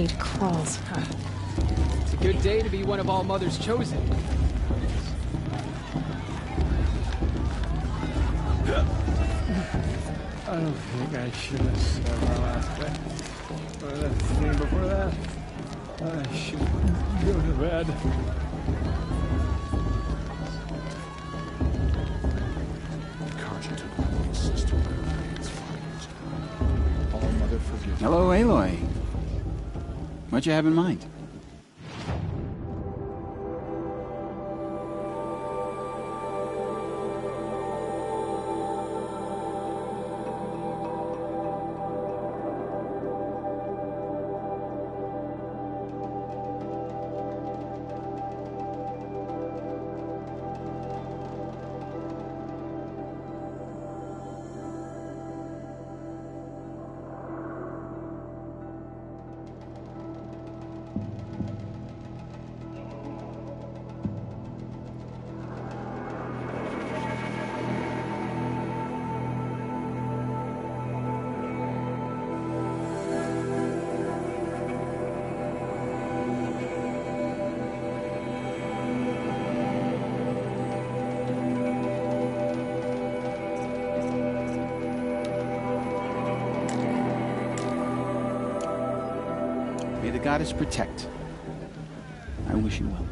need claws, huh? It's a good day to be one of All Mother's chosen. I don't think I should have said my last bit. Or that thing before that. I should go to bed. All Mother forgive. Hello, Aloy. What you have in mind? May the goddess protect. I wish you well.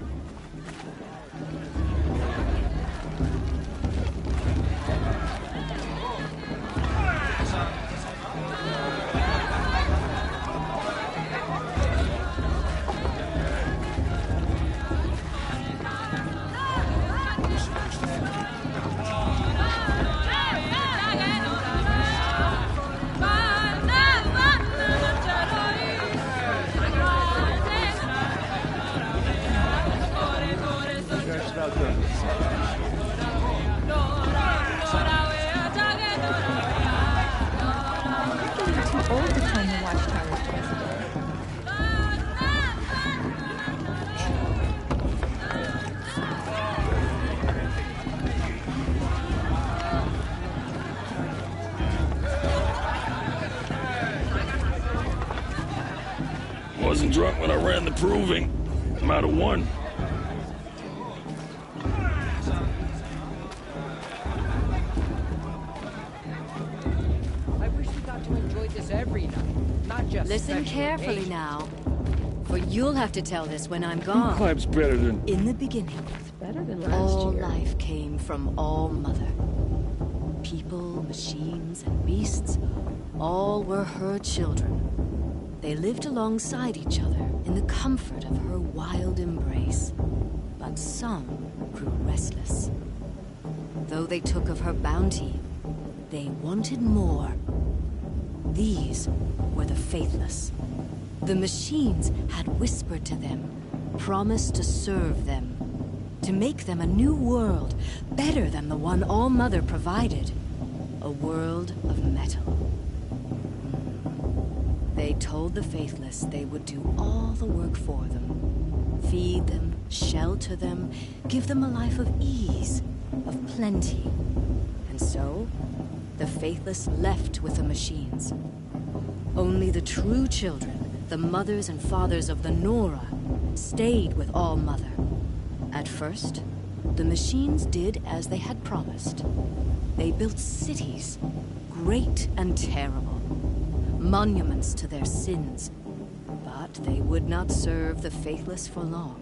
Old to climb the watchtower twice a day. Wasn't drunk when I ran the proving. I'm out of one. I wish we got to enjoy this every night, not just Listen special carefully occasions. now, for you'll have to tell this when I'm gone. Climb's better than... In the beginning, It's better than last all year. life came from All Mother. People, machines, and beasts, all were her children. They lived alongside each other in the comfort of her wild embrace. But some grew restless. Though they took of her bounty, they wanted more. These were the faithless. The machines had whispered to them, promised to serve them, to make them a new world, better than the one All Mother provided. A world of metal. They told the faithless they would do all the work for them. Feed them, shelter them, give them a life of ease, of plenty. And so, the faithless left with the machines. Only the true children, the mothers and fathers of the Nora, stayed with All Mother. At first, the machines did as they had promised. They built cities, great and terrible, monuments to their sins. But they would not serve the faithless for long.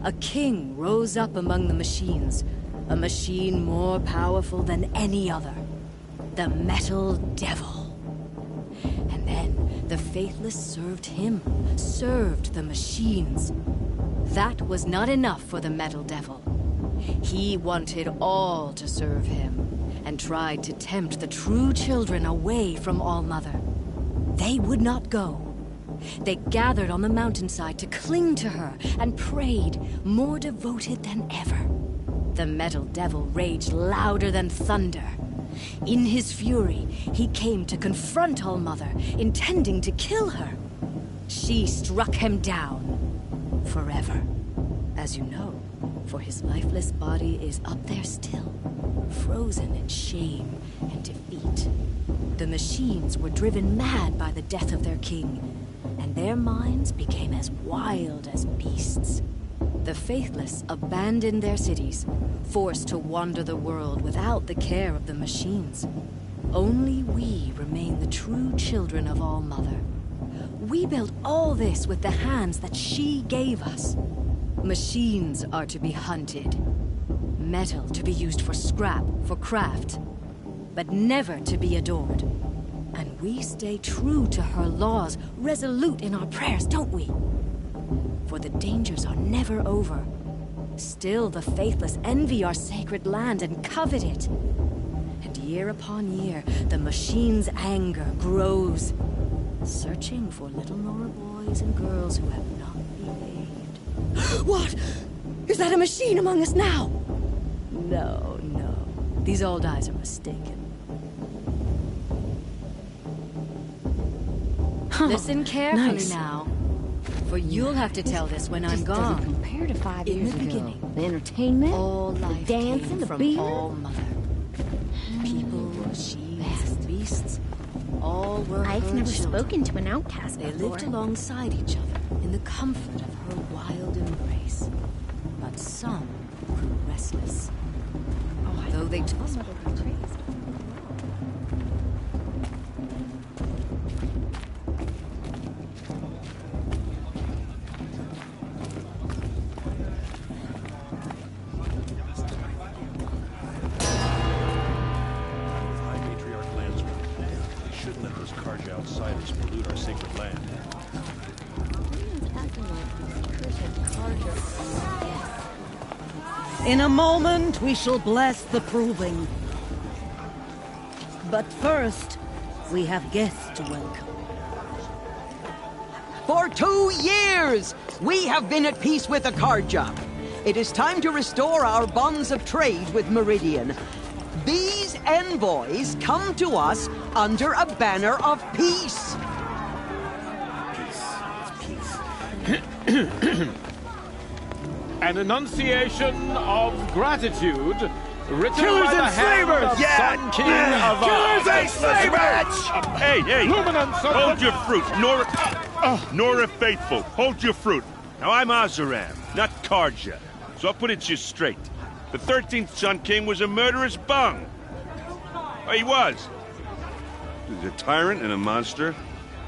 A king rose up among the machines, a machine more powerful than any other, the Metal Devil. And then the faithless served him, served the machines. That was not enough for the Metal Devil. He wanted all to serve him, and tried to tempt the true children away from All Mother. They would not go. They gathered on the mountainside to cling to her and prayed, more devoted than ever. The Metal Devil raged louder than thunder. In his fury, he came to confront All Mother, intending to kill her. She struck him down forever. As you know, for his lifeless body is up there still, frozen in shame and defeat. The machines were driven mad by the death of their king, and their minds became as wild as beasts. The faithless abandoned their cities, forced to wander the world without the care of the machines. Only we remain the true children of All-Mother. We built all this with the hands that she gave us. Machines are to be hunted. Metal to be used for scrap, for craft. But never to be adored. And we stay true to her laws, resolute in our prayers, don't we? For the dangers are never over. Still the faithless envy our sacred land and covet it. And year upon year, the machine's anger grows, searching for little Nora boys and girls who have not behaved. What? Is that a machine among us now? No, no. These old eyes are mistaken. Listen carefully nice. now. For you'll have to tell this when I'm gone. Compare to 5 In years the ago. beginning, The entertainment, all the life dancing, came the from beer. All-Mother. People, machines, beasts, all were I've her never children. spoken to an outcast They before. lived alongside each other in the comfort of her wild embrace. But some grew restless. Though they took High Matriarch Landsman. They shouldn't let those Karja outsiders pollute our sacred land. In a moment, we shall bless the proving. But first, we have guests to welcome. For 2 years, we have been at peace with the Karja. It is time to restore our bonds of trade with Meridian. These envoys come to us under a banner of peace. An enunciation of gratitude written Killers by the and hand slavers! of Yeah! Sun King of Killers and slavers! Hey, hey! Luminance of Hold the- your fruit, Nora Faithful. Hold your fruit. Now I'm Azaram, not Karja. So I'll put it to you straight. The 13th Sun King was a murderous bung. Oh, he was. He was a tyrant and a monster.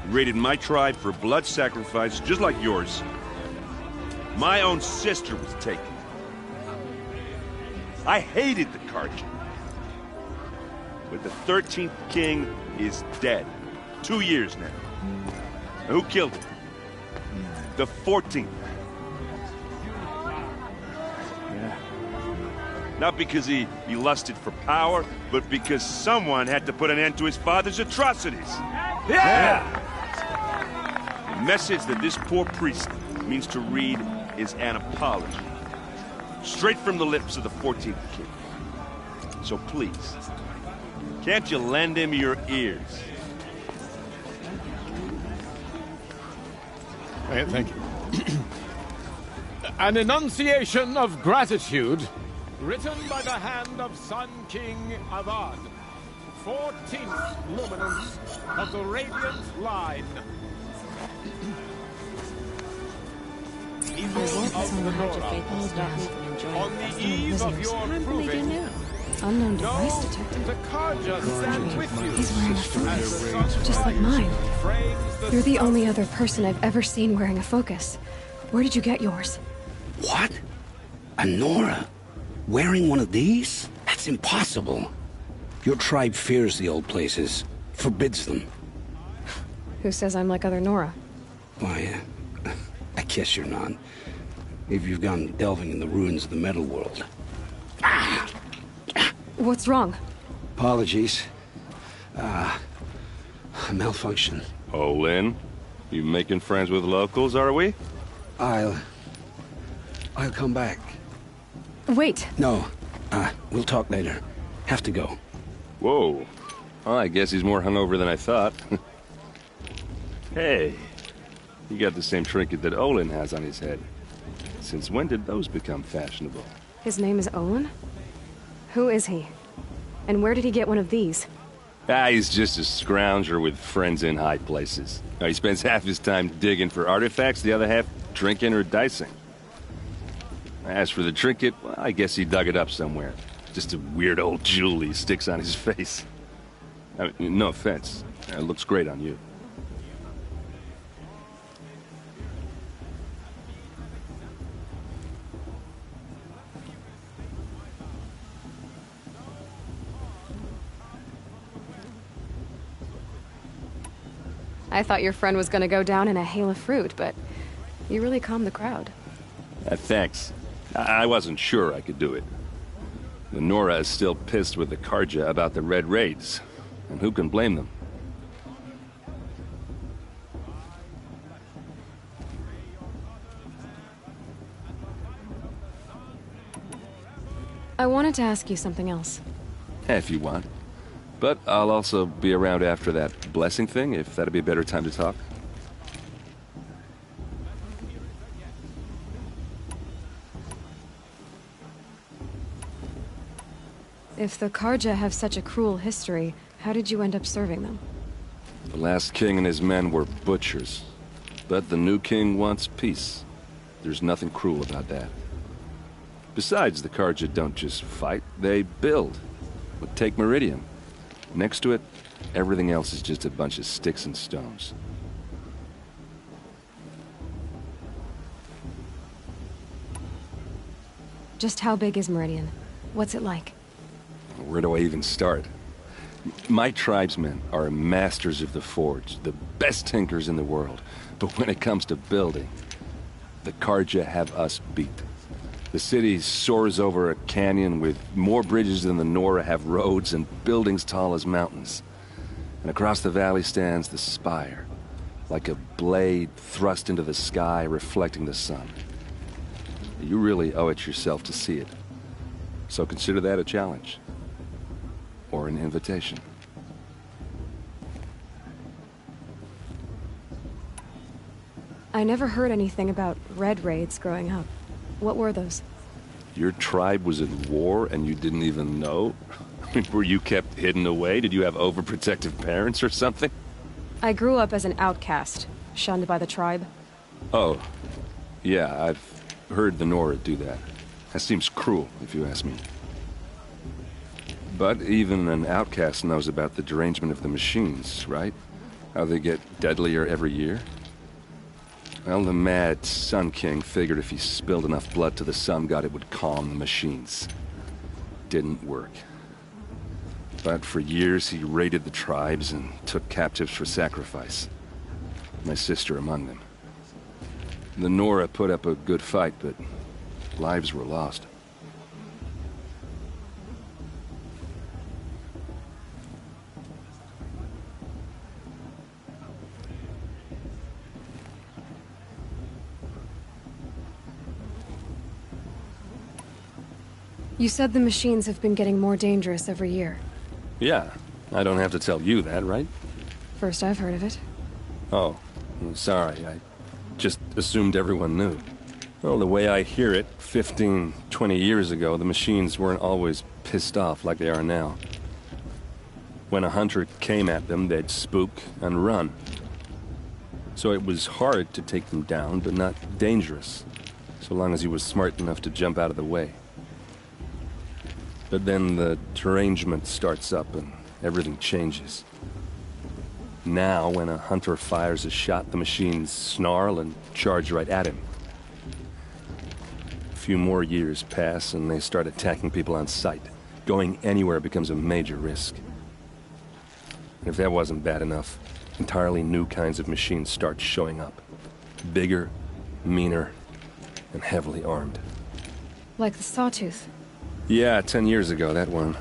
He raided my tribe for blood sacrifice, just like yours. My own sister was taken. I hated the Karja. But the 13th king is dead. 2 years now. And who killed him? The 14th. Yeah. Not because he lusted for power, but because someone had to put an end to his father's atrocities. Yeah! The message that this poor priest means to read is an apology. Straight from the lips of the 14th king. So please, can't you lend him your ears? Hey, thank you. An enunciation of gratitude written by the hand of Sun King Avad, 14th luminance of the Radiant Line. People of the Nora, on the eve of your proving, Unknown know device detected. the Karja stand with you. He's wearing a focus, As the sun just like mine. frames You're the sun. only other person I've ever seen wearing a focus. Where did you get yours? What? A Nora? Wearing one of these? That's impossible. Your tribe fears the old places, forbids them. Who says I'm like other Nora? Why, I guess you're none. If you've gone delving in the ruins of the metal world. What's wrong? Apologies. A malfunction. Oh, Lynn, you making friends with locals, are we? I'll come back. Wait. No, we'll talk later. Have to go. Whoa. Well, I guess he's more hungover than I thought. Hey, you got the same trinket that Olin has on his head. Since when did those become fashionable? His name is Olin? Who is he? And where did he get one of these? Ah, he's just a scrounger with friends in high places. Now, he spends half his time digging for artifacts, the other half drinking or dicing. As for the trinket, well, I guess he dug it up somewhere. Just a weird old jewel he sticks on his face. I mean, no offense. It looks great on you. I thought your friend was gonna go down in a hail of fruit, but you really calmed the crowd. Thanks. I wasn't sure I could do it. The Nora is still pissed with the Carja about the Red Raids, and who can blame them? I wanted to ask you something else. If you want. But I'll also be around after that blessing thing, if that'd be a better time to talk. If the Carja have such a cruel history, how did you end up serving them? The last king and his men were butchers. But the new king wants peace. There's nothing cruel about that. Besides, the Carja don't just fight, they build. But take Meridian. Next to it, everything else is just a bunch of sticks and stones. Just how big is Meridian? What's it like? Where do I even start? My tribesmen are masters of the forge, the best tinkers in the world. But when it comes to building, the Carja have us beat. The city soars over a canyon with more bridges than the Nora have roads and buildings tall as mountains. And across the valley stands the spire, like a blade thrust into the sky reflecting the sun. You really owe it yourself to see it. So consider that a challenge. Or an invitation. I never heard anything about Red Raids growing up. What were those? Your tribe was in war and you didn't even know? I mean, were you kept hidden away? Did you have overprotective parents or something? I grew up as an outcast, shunned by the tribe. Oh, yeah, I've heard the Nora do that. That seems cruel, if you ask me. But even an outcast knows about the derangement of the machines, right? How they get deadlier every year? Well, the mad Sun King figured if he spilled enough blood to the Sun God, it would calm the machines. Didn't work. But for years, he raided the tribes and took captives for sacrifice. My sister among them. The Nora put up a good fight, but lives were lost. You said the machines have been getting more dangerous every year. Yeah, I don't have to tell you that, right? First I've heard of it. Oh, I'm sorry. I just assumed everyone knew. Well, the way I hear it, 15, 20 years ago, the machines weren't always pissed off like they are now. When a hunter came at them, they'd spook and run. So it was hard to take them down, but not dangerous, so long as he was smart enough to jump out of the way. But then the derangement starts up and everything changes. Now, when a hunter fires a shot, the machines snarl and charge right at him. A few more years pass and they start attacking people on sight. Going anywhere becomes a major risk. And if that wasn't bad enough, entirely new kinds of machines start showing up. Bigger, meaner, and heavily armed. Like the Sawtooth. Yeah, 10 years ago, that one.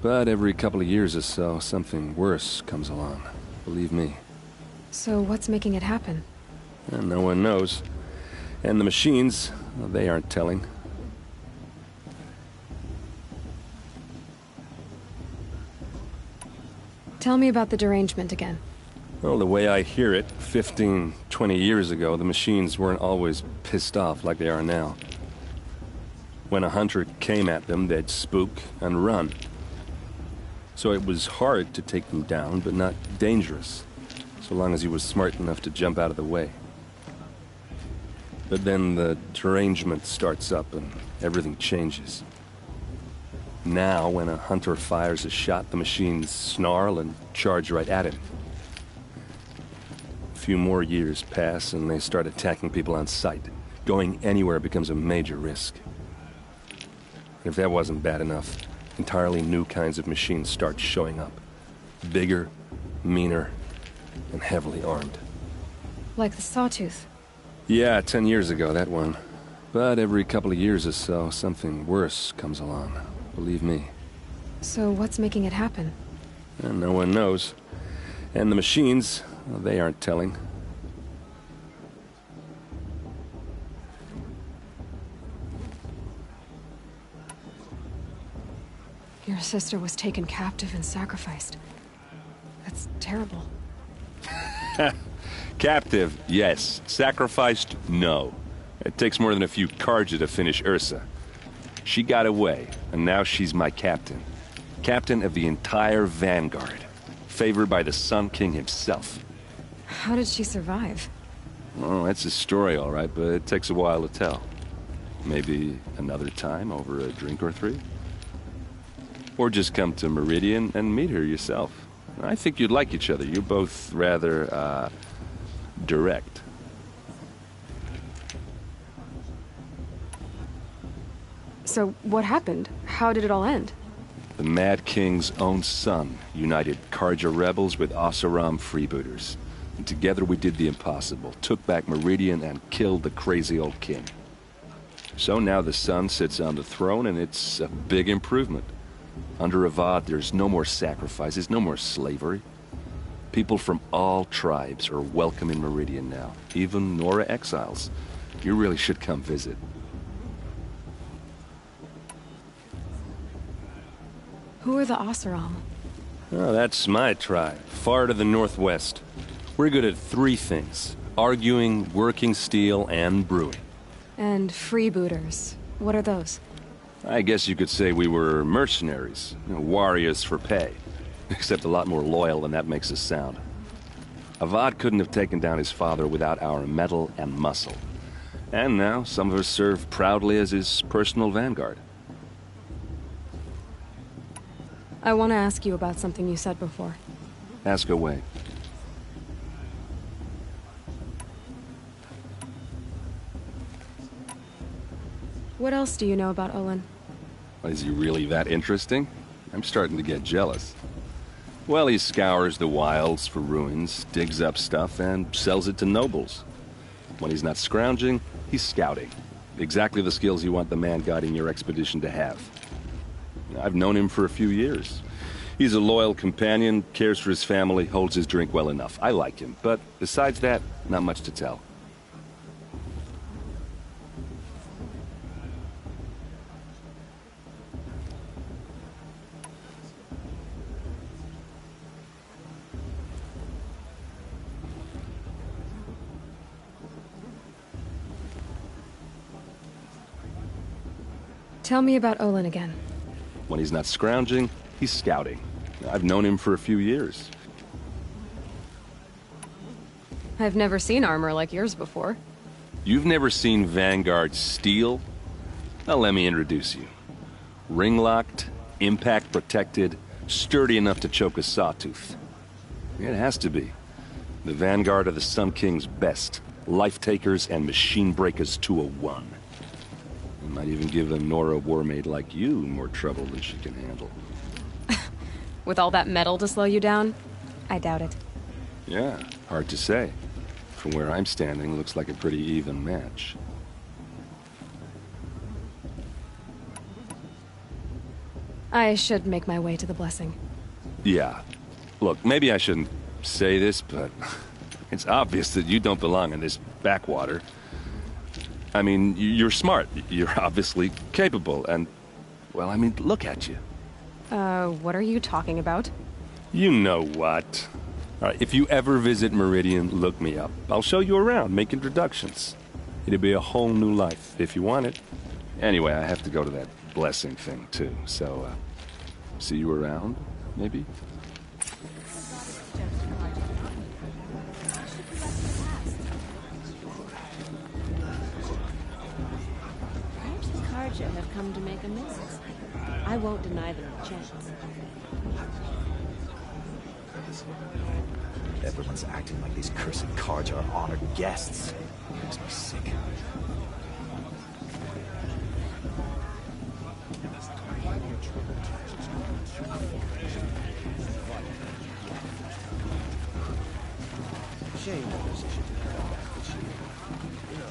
But every couple of years or so, something worse comes along. Believe me. So what's making it happen? And no one knows. And the machines, well, they aren't telling. Tell me about the derangement again. Well, the way I hear it, 15, 20 years ago, the machines weren't always pissed off like they are now. When a hunter came at them, they'd spook and run. So it was hard to take them down, but not dangerous, so long as he was smart enough to jump out of the way. But then the derangement starts up and everything changes. Now, when a hunter fires a shot, the machines snarl and charge right at him. A few more years pass and they start attacking people on sight. Going anywhere becomes a major risk. If that wasn't bad enough, entirely new kinds of machines start showing up. Bigger, meaner, and heavily armed. Like the Sawtooth. Yeah, 10 years ago, that one. But every couple of years or so, something worse comes along. Believe me. So what's making it happen? And no one knows. And the machines, well, they aren't telling. Your sister was taken captive and sacrificed. That's terrible. Captive, yes. Sacrificed, no. It takes more than a few Carja to finish Ursa. She got away, and now she's my captain. Captain of the entire Vanguard. Favored by the Sun King himself. How did she survive? Oh, that's a story, all right, but it takes a while to tell. Maybe another time over a drink or three? Or just come to Meridian and meet her yourself. I think you'd like each other. You're both rather, direct. So what happened? How did it all end? The Mad King's own son united Carja rebels with Oseram freebooters. And together we did the impossible, took back Meridian and killed the crazy old king. So now the son sits on the throne and it's a big improvement. Under Avad, there's no more sacrifices, no more slavery. People from all tribes are welcome in Meridian now, even Nora exiles. You really should come visit. Who are the Oseram? Oh, that's my tribe, far to the northwest. We're good at three things: arguing, working steel, and brewing. And freebooters. What are those? I guess you could say we were mercenaries, warriors for pay. Except a lot more loyal than that makes us sound. Avad couldn't have taken down his father without our metal and muscle. And now, some of us serve proudly as his personal vanguard. I want to ask you about something you said before. Ask away. What else do you know about Olin? Is he really that interesting? I'm starting to get jealous. Well, he scours the wilds for ruins, digs up stuff, and sells it to nobles. When he's not scrounging, he's scouting. Exactly the skills you want the man guiding your expedition to have. I've known him for a few years. He's a loyal companion, cares for his family, holds his drink well enough. I like him, but besides that, not much to tell. Tell me about Olin again. When he's not scrounging, he's scouting. I've known him for a few years. I've never seen armor like yours before. You've never seen Vanguard steel? Now let me introduce you. Ring-locked, impact-protected, sturdy enough to choke a sawtooth. It has to be. The Vanguard are the Sun King's best. Life-takers and machine-breakers to a one. It might even give a Nora warmaid like you more trouble than she can handle. With all that metal to slow you down? I doubt it. Yeah, hard to say. From where I'm standing, looks like a pretty even match. I should make my way to the blessing. Yeah. Look, maybe I shouldn't say this, but it's obvious that you don't belong in this backwater. I mean, you're smart. You're obviously capable, and, well, I mean, look at you. What are you talking about? You know what. All right, if you ever visit Meridian, look me up. I'll show you around, make introductions. It'll be a whole new life, if you want it. Anyway, I have to go to that blessing thing, too, so, see you around? maybe? Perhaps the Karja have come to make amends. I won't deny them a chance. Everyone's acting like these cursed cards are honored guests. Makes me sick. Shame the position to come back this year. You know.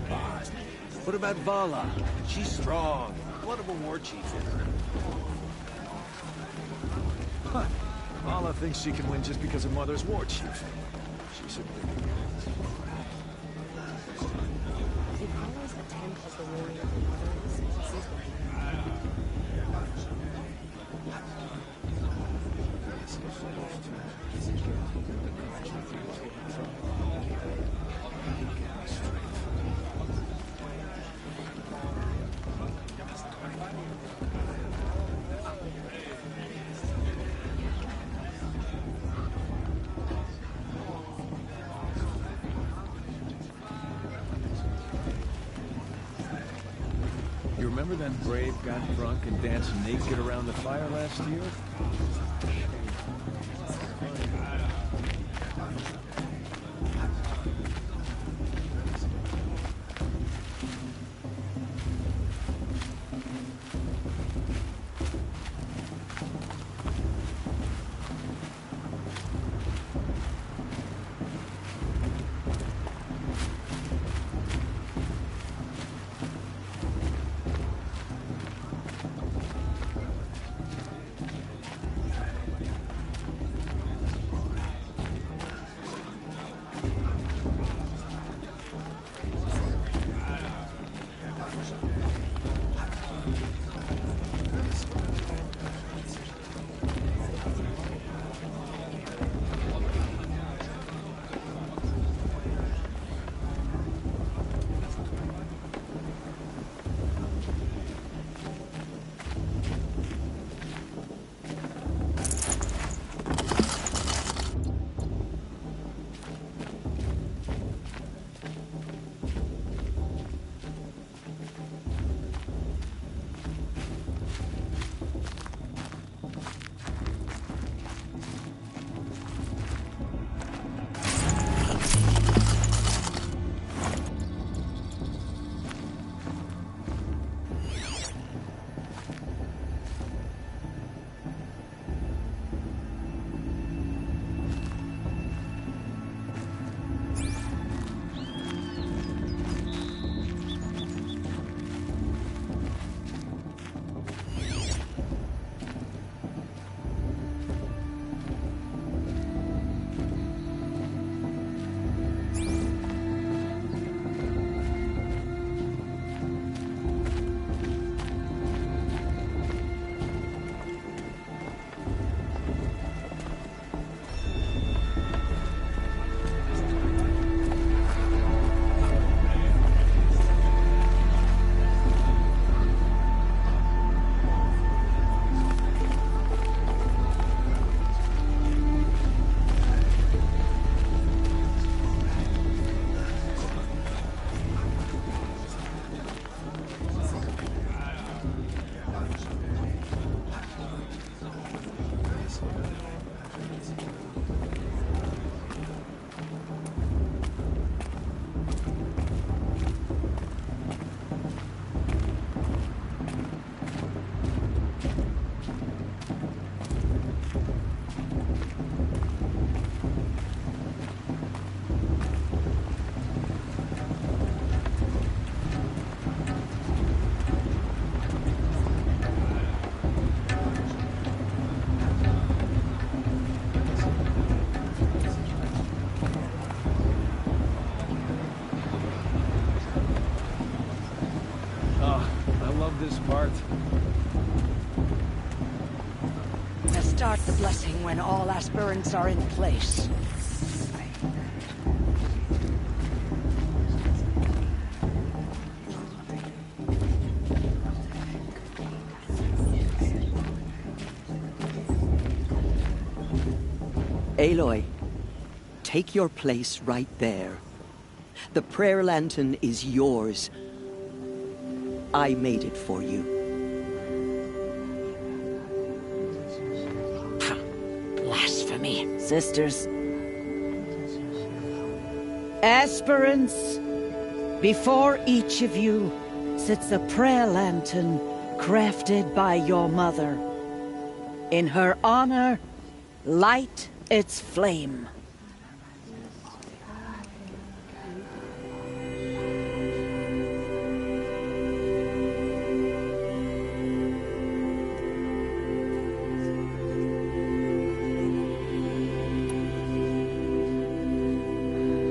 Bast. What about Vala? She's strong. What of a war chief in her? Huh. Vala thinks she can win just because her mother's war chief. She should be. If Vala's attempt as the warrior of the mother is succeeds, You remember that brave got drunk and danced naked around the fire last year? when all aspirants are in place. Aloy, take your place right there. The prayer lantern is yours. I made it for you. Blasphemy. Sisters. Aspirants, before each of you sits a prayer lantern crafted by your mother. In her honor, light its flame.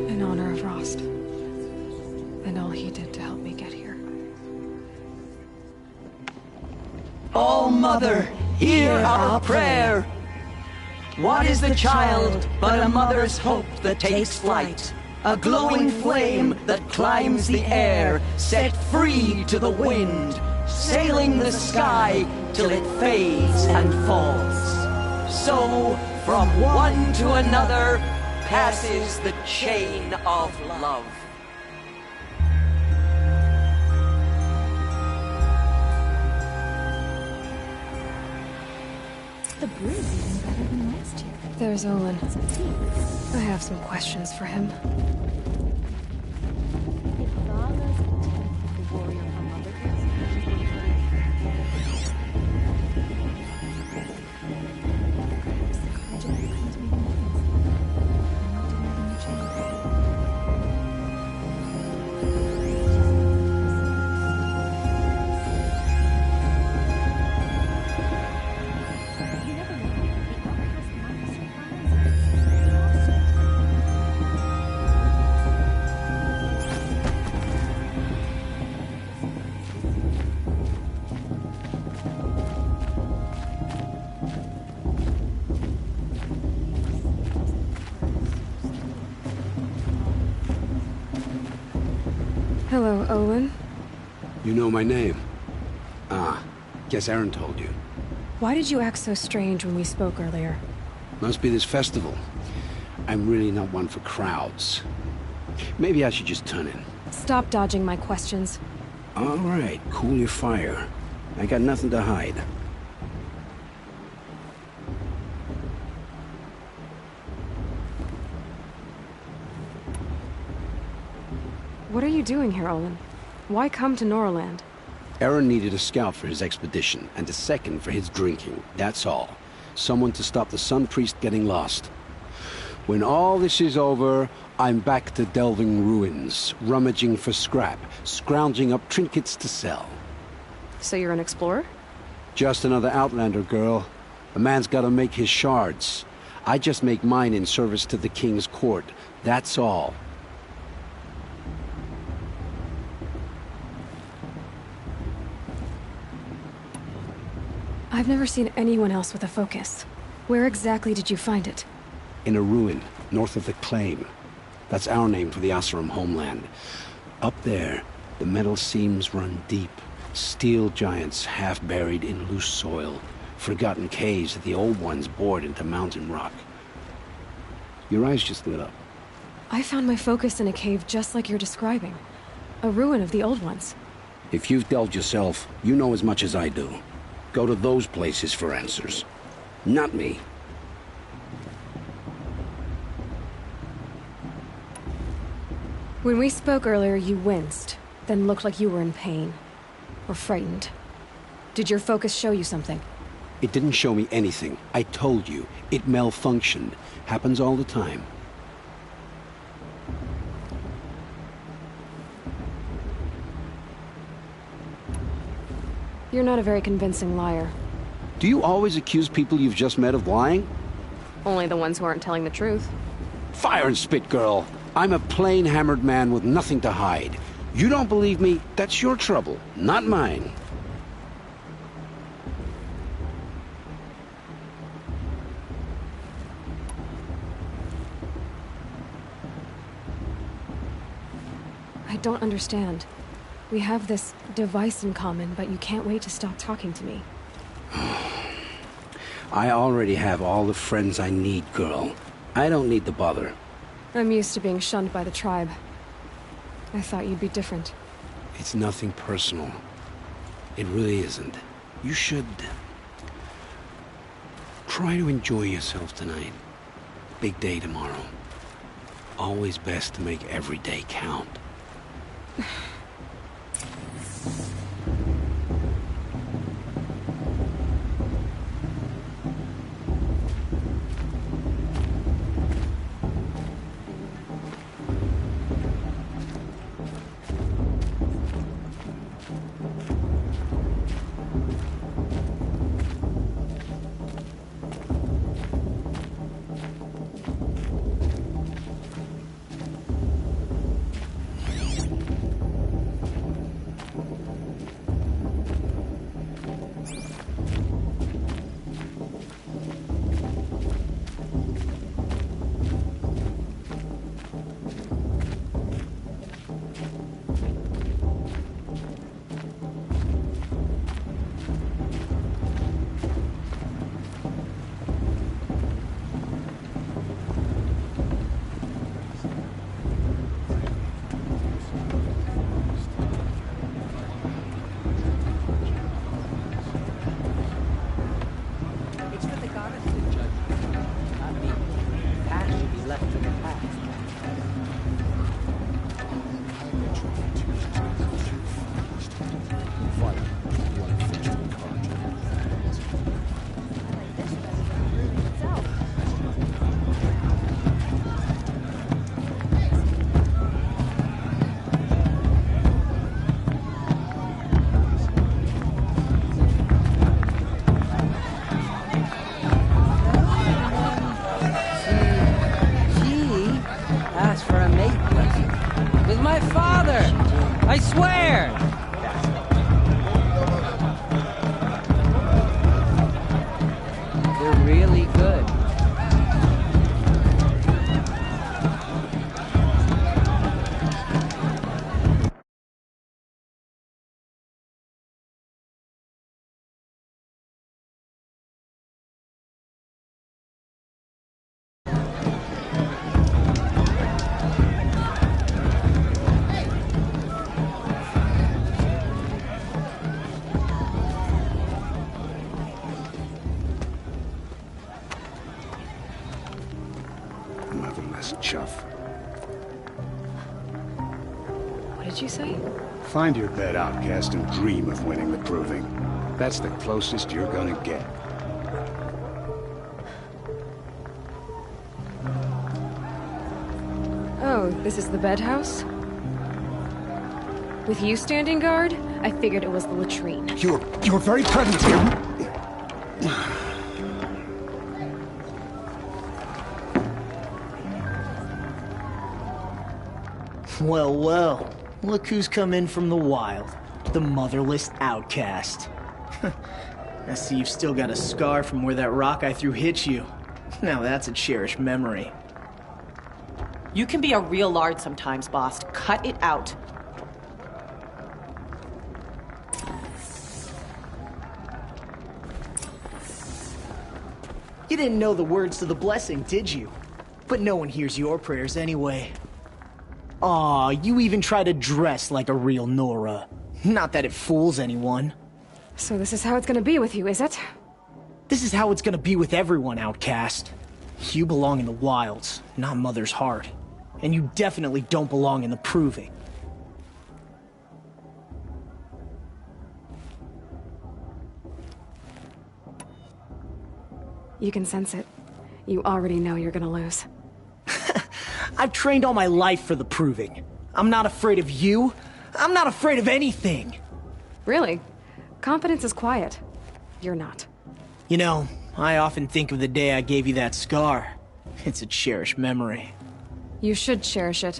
In honor of Rost. And all he did to help me get here. Oh, Mother, hear our prayer! What is the child but a mother's hope that takes flight? A glowing flame that climbs the air, set free to the wind, sailing the sky till it fades and falls. So, from one to another, passes the chain of love. The brew's even better than last year. There's Olin. I have some questions for him. Hello, Olin. You know my name? Ah, guess Aaron told you. Why did you act so strange when we spoke earlier? Must be this festival. I'm really not one for crowds. Maybe I should just turn in. Stop dodging my questions. All right, cool your fire. I got nothing to hide. What are you doing here, Olin? Why come to Noraland? Aaron needed a scout for his expedition, and a second for his drinking. That's all. Someone to stop the Sun Priest getting lost. When all this is over, I'm back to delving ruins, rummaging for scrap, scrounging up trinkets to sell. So you're an explorer? Just another Outlander, girl. A man's gotta make his shards. I just make mine in service to the King's court. That's all. I've never seen anyone else with a focus. Where exactly did you find it? In a ruin, north of the Claim. That's our name for the Oseram homeland. Up there, the metal seams run deep. Steel giants half buried in loose soil. Forgotten caves that the old ones bored into mountain rock. Your eyes just lit up. I found my focus in a cave just like you're describing. A ruin of the old ones. If you've delved yourself, you know as much as I do. Go to those places for answers. Not me. When we spoke earlier, you winced, then looked like you were in pain. Or frightened. Did your focus show you something? It didn't show me anything. I told you. It malfunctioned. Happens all the time. You're not a very convincing liar. Do you always accuse people you've just met of lying? Only the ones who aren't telling the truth. Fire and spit, girl. I'm a plain hammered man with nothing to hide. You don't believe me, that's your trouble, not mine. I don't understand. We have this device in common, but you can't wait to stop talking to me. I already have all the friends I need, girl. I don't need the bother. I'm used to being shunned by the tribe. I thought you'd be different. It's nothing personal. It really isn't. You should... try to enjoy yourself tonight. Big day tomorrow. Always best to make every day count. I swear! They're really good. Motherless chuff. What did you say? Find your bed, outcast, and dream of winning the proving. That's the closest you're gonna get. Oh, this is the bed house? With you standing guard, I figured it was the latrine. Your very presence here... Well, well. Look who's come in from the wild. The motherless outcast. I see you've still got a scar from where that rock I threw hit you. Now that's a cherished memory. You can be a real lard sometimes, boss. Cut it out. You didn't know the words to the blessing, did you? But no one hears your prayers anyway. Aw, you even try to dress like a real Nora. Not that it fools anyone. So this is how it's gonna be with you, is it? This is how it's gonna be with everyone, outcast. You belong in the wilds, not Mother's heart. And you definitely don't belong in the proving. You can sense it. You already know you're gonna lose. I've trained all my life for the proving. I'm not afraid of you. I'm not afraid of anything. Really? Confidence is quiet. You're not. You know, I often think of the day I gave you that scar. It's a cherished memory. You should cherish it.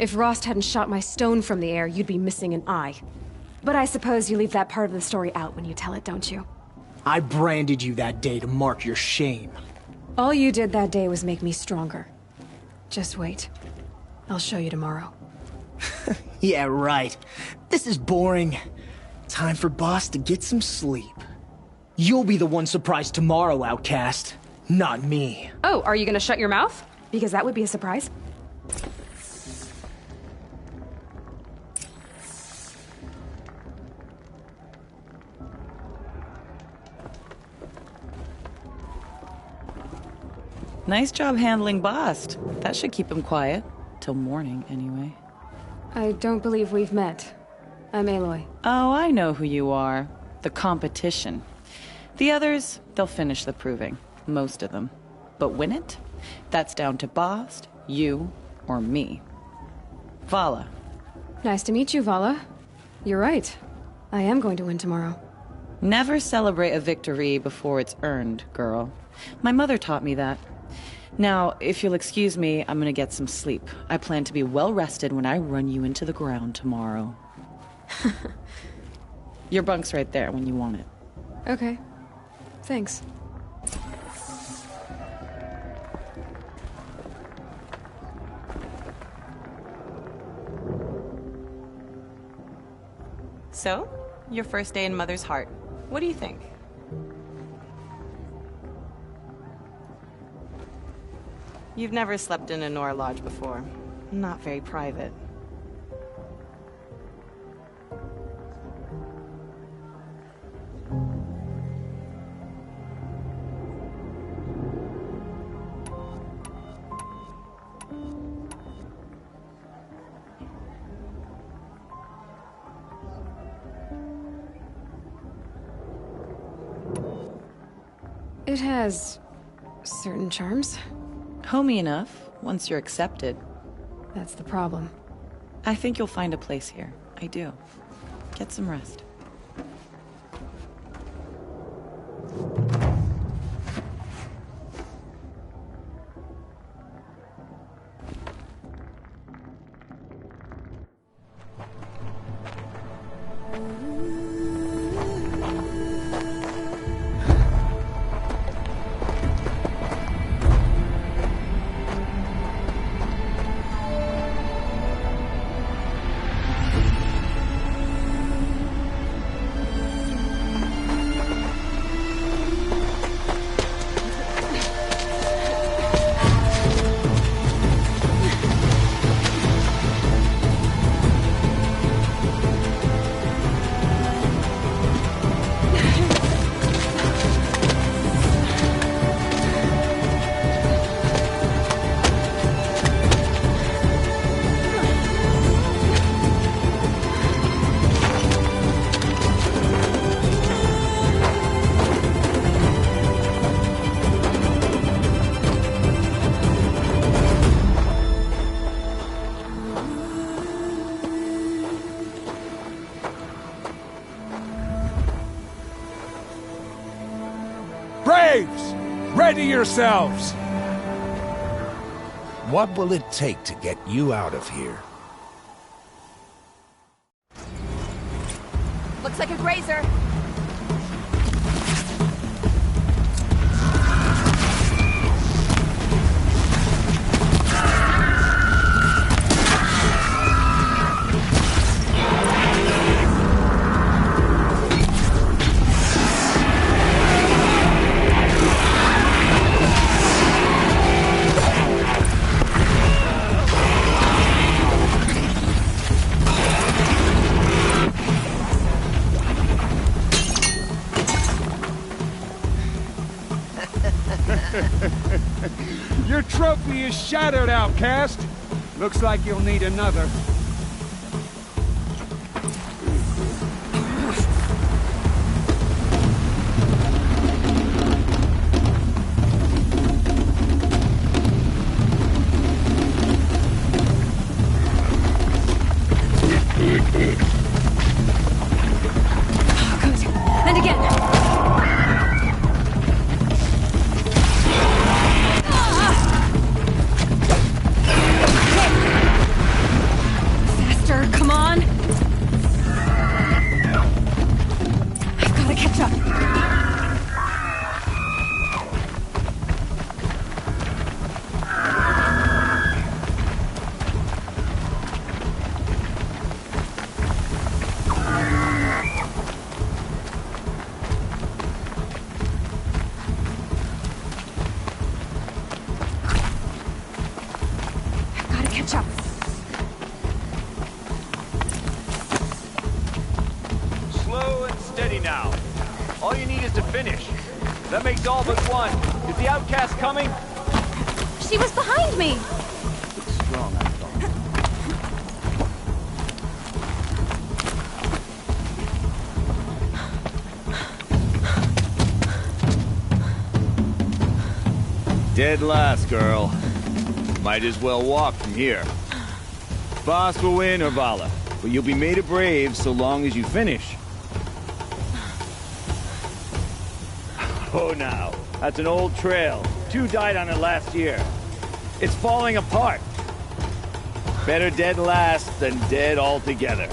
If Rost hadn't shot my stone from the air, you'd be missing an eye. But I suppose you leave that part of the story out when you tell it, don't you? I branded you that day to mark your shame. All you did that day was make me stronger. Just wait. I'll show you tomorrow. Yeah, right. This is boring. Time for Boss to get some sleep. You'll be the one surprised tomorrow, Outcast. Not me. Oh, are you gonna shut your mouth? Because that would be a surprise. Nice job handling Bast. That should keep him quiet. Till morning, anyway. I don't believe we've met. I'm Aloy. Oh, I know who you are. The competition. The others, they'll finish the proving. Most of them. But win it? That's down to Bast, you, or me. Vala. Nice to meet you, Vala. You're right. I am going to win tomorrow. Never celebrate a victory before it's earned, girl. My mother taught me that. Now, if you'll excuse me, I'm gonna get some sleep. I plan to be well rested when I run you into the ground tomorrow. Your bunk's right there when you want it. Okay. Thanks. So, your first day in Mother's Heart. What do you think? You've never slept in a Nora Lodge before. Not very private. It has certain charms. Homey enough, once you're accepted. That's the problem. I think you'll find a place here. I do. Get some rest. Braves! Ready yourselves! What will it take to get you out of here? Looks like a grazer. Your trophy is shattered, Outcast. Looks like you'll need another. And again! catch up. Slow and steady now. All you need is to finish. That makes all but one. Is the outcast coming? She was behind me! Strong, I thought. Dead last, girl. Might as well walk from here. Boss will win, or Vala, but you'll be made a brave so long as you finish. Oh, now. That's an old trail. 2 died on it last year. It's falling apart. Better dead last than dead altogether.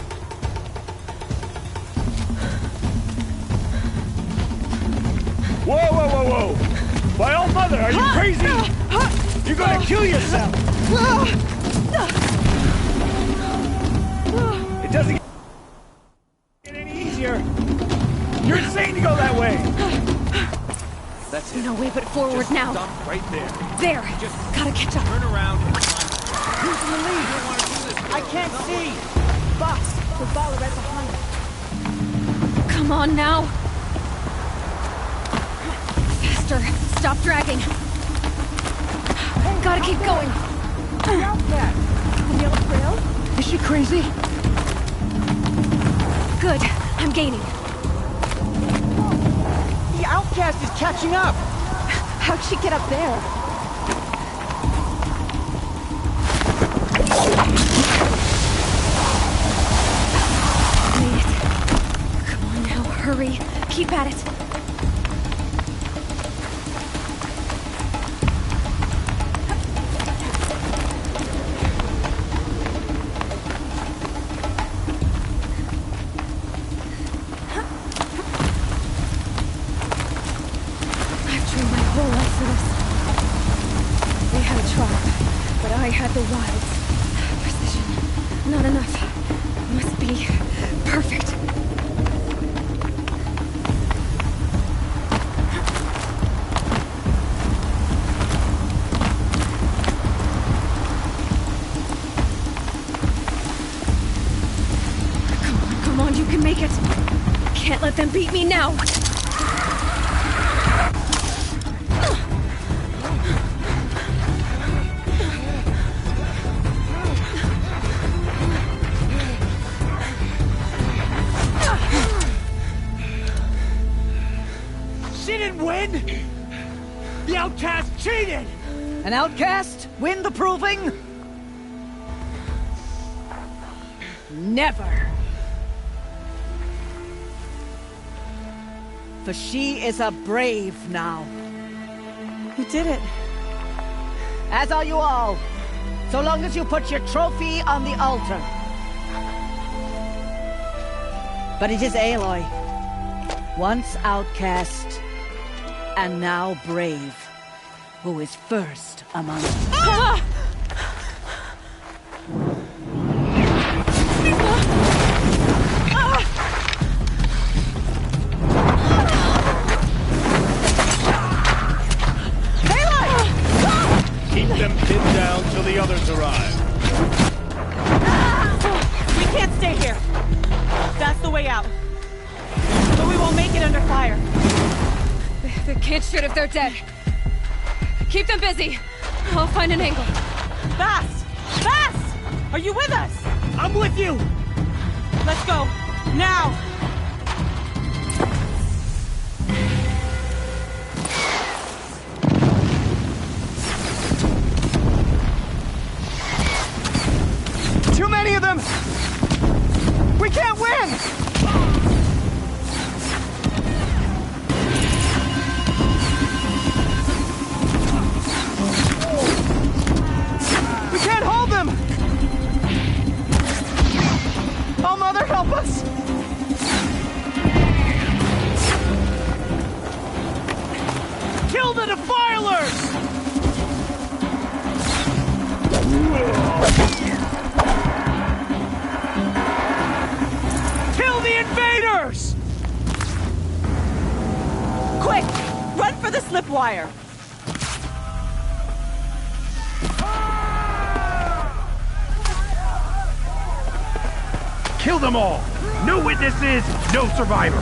Whoa, whoa, whoa, whoa! My old mother, are you crazy? You're gonna kill yourself! It doesn't get any easier. You're insane to go that way! That's it. No way but forward Just now. Stop right there. There! Gotta catch up. Turn around and climb. Who's in the lead? You don't want to do this. I can't see. Boss, the Vala right behind. Come on now! Faster! Stop dragging! Gotta keep going! The outcast! The yellow trail? Is she crazy? Good. I'm gaining. The outcast is catching up! How'd she get up there? Made it. Come on now, hurry. Keep at it. I had the wilds. Precision. Not enough. Must be perfect. Come on, you can make it. Can't let them beat me now. The outcast cheated! An outcast? Win the proving? Never! For she is a brave now. You did it. As are you all. So long as you put your trophy on the altar. But it is Aloy. Once outcast, and now brave, who is first among us. Ah! Keep them pinned down till the others arrive. We can't stay here. That's the way out. But we won't make it under fire. They can't shoot if they're dead. Keep them busy. I'll find an angle. Fast! Fast! Are you with us? I'm with you! Let's go. Now! Too many of them! We can't win! We can't hold them! Oh, Mother, help us! Kill the defilers! Kill the invaders! Quick! Run for the slip wire! Kill them all! No witnesses, no survivors!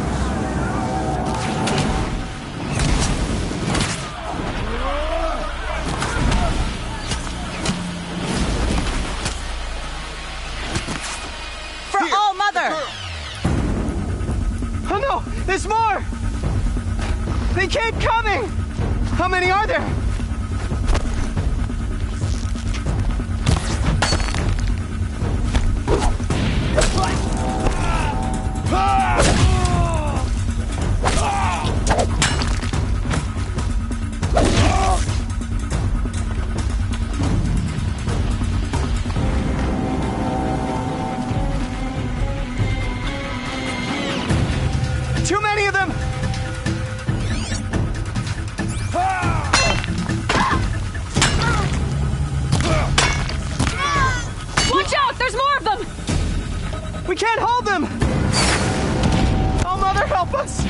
For All Mother! Oh no! There's more! They keep coming! How many are there? Too many of them! Watch out! There's more of them! We can't hold them! Oh, Mother, help us!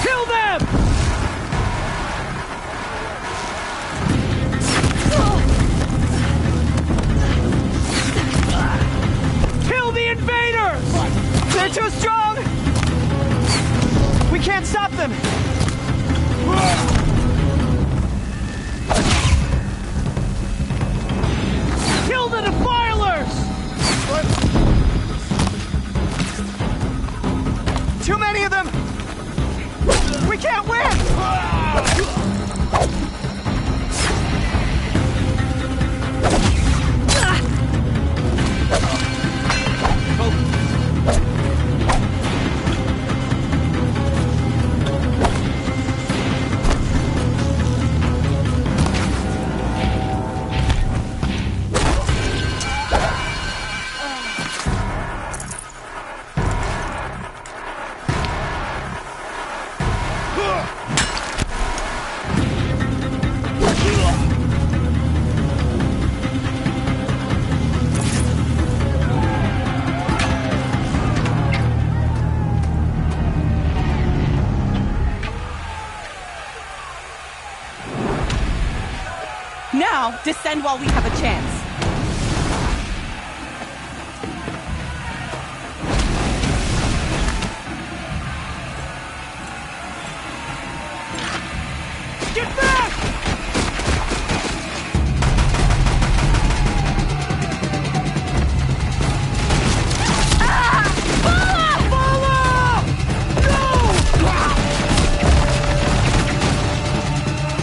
Kill them! Kill the invaders! They're too strong! We can't stop them! Kill the defilers! Too many of them! We can't win! Now, descend while we have a chance. Get back!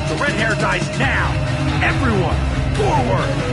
The red hair dies now! Everyone, forward!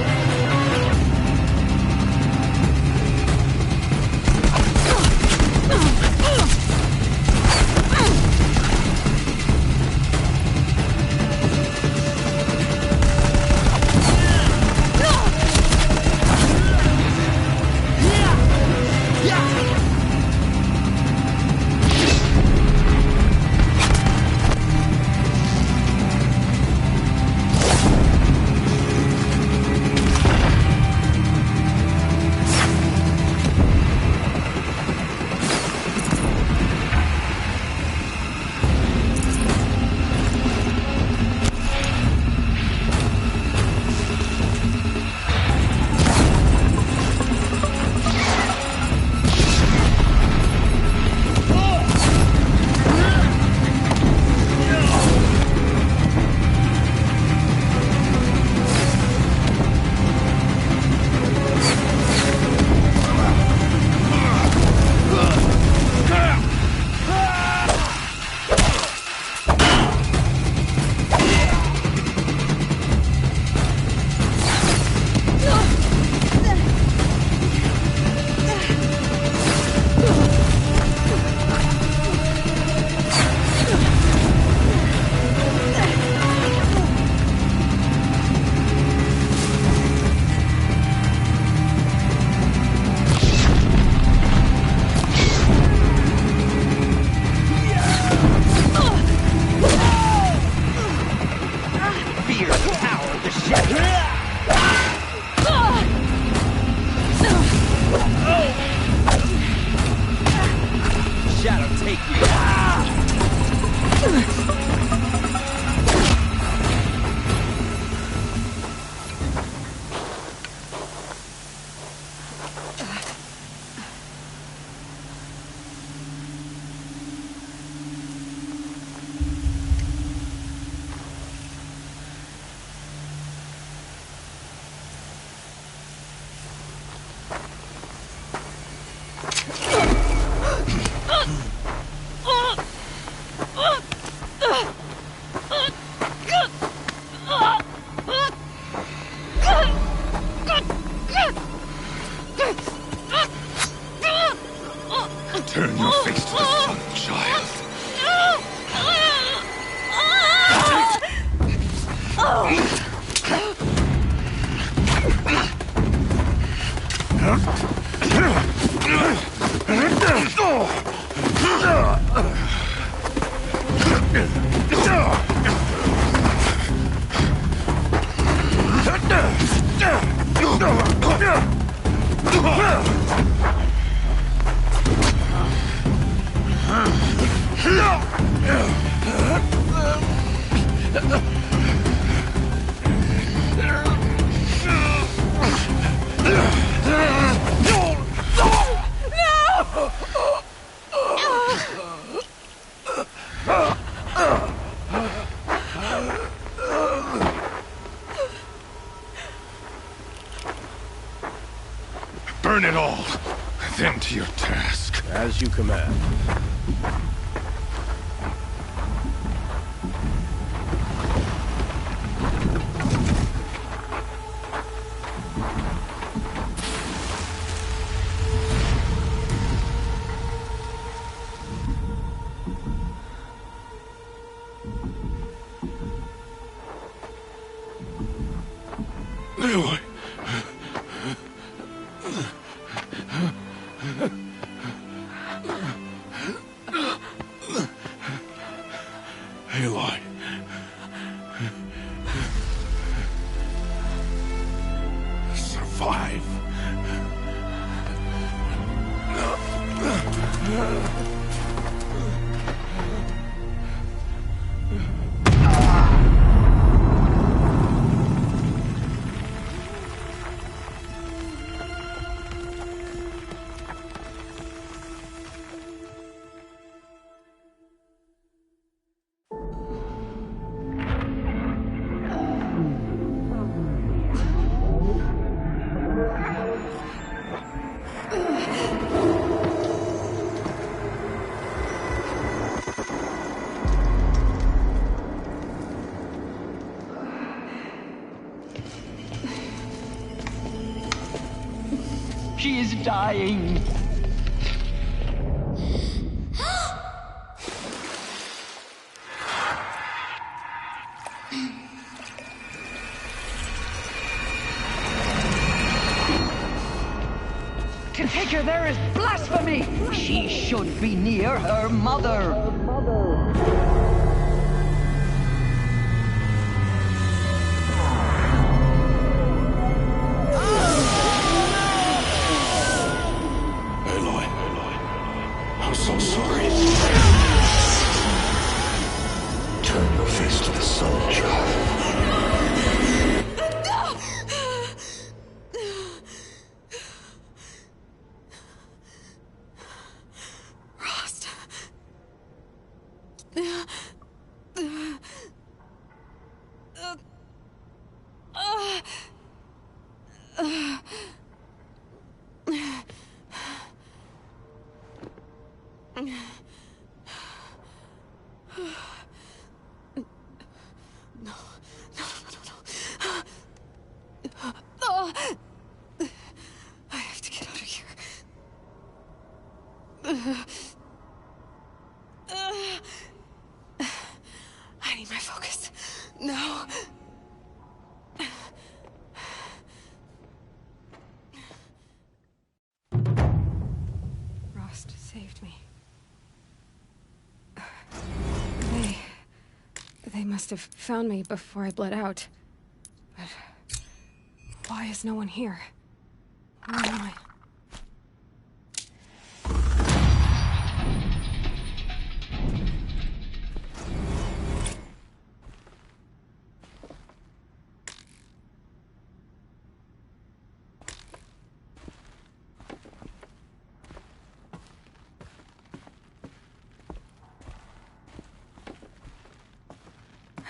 Burn it all, then to your task. As you command. Aloy. Aloy. Survive. She is dying. To take her there is blasphemy. She should be near her mother. So sorry. Turn your face to the sun, child. Rost. I have to get out of here. I need my focus. No. Rost saved me. They must have found me before I bled out. But why is no one here? Where am I?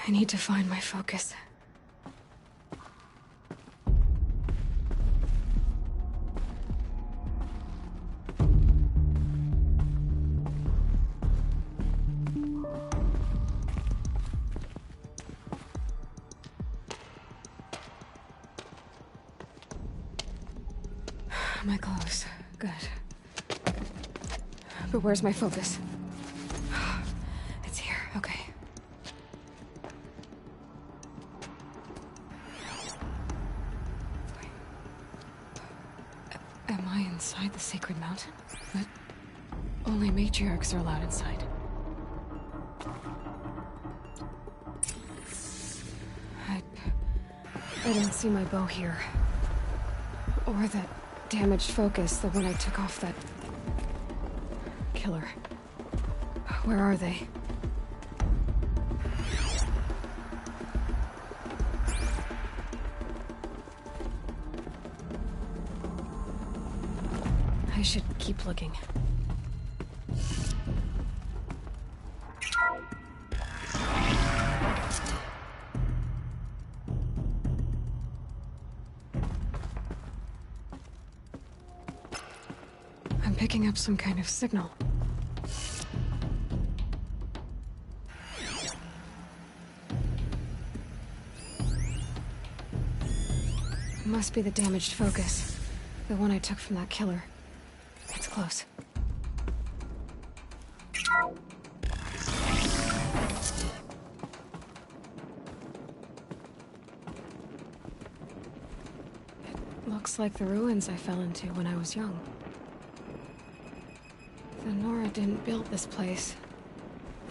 I need to find my focus. My clothes. Good. But where's my focus? It's here. Okay. Am I inside the sacred mountain? But only matriarchs are allowed inside. I don't see my bow here. Or that damaged focus, the one I took off that... killer. Where are they? I should keep looking. I'm picking up some kind of signal. It must be the damaged focus. The one I took from that killer. It's close. It looks like the ruins I fell into when I was young. The Nora didn't build this place.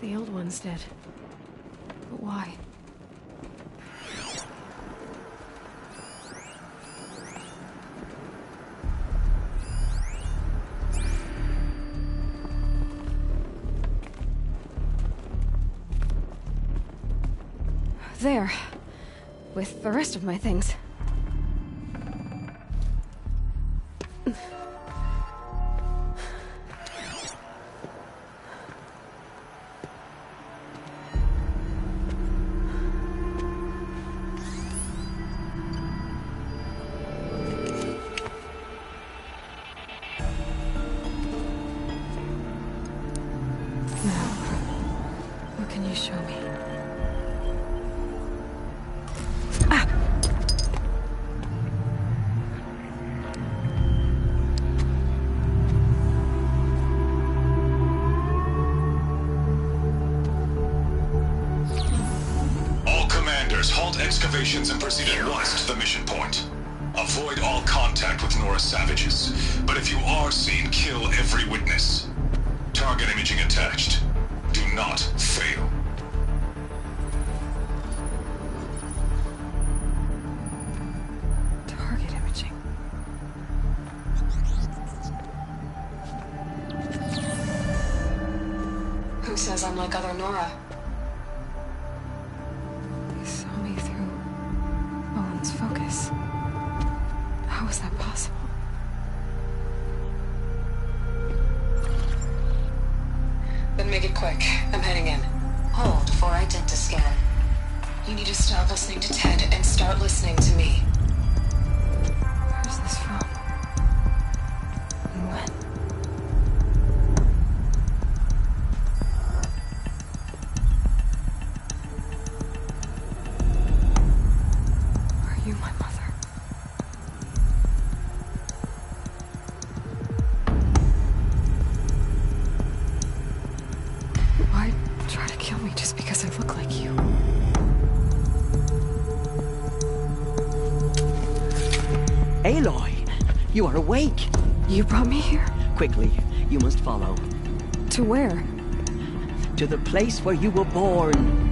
The old ones did. But why? There. With the rest of my things. What can you show me? Excavations and proceed at once to the mission point. Avoid all contact with Nora savages, but if you are seen, kill every witness. Target imaging attached. Do not fail. Target imaging. Who says I'm like other Nora? Focus. How is that possible? Then make it quick. I'm heading in. Hold for identiscan. You need to stop listening to Ted and start listening to me. Where's this from? And when? You, my mother. Why try to kill me just because I look like you? Aloy, you are awake. You brought me here? Quickly, you must follow. To where? To the place where you were born.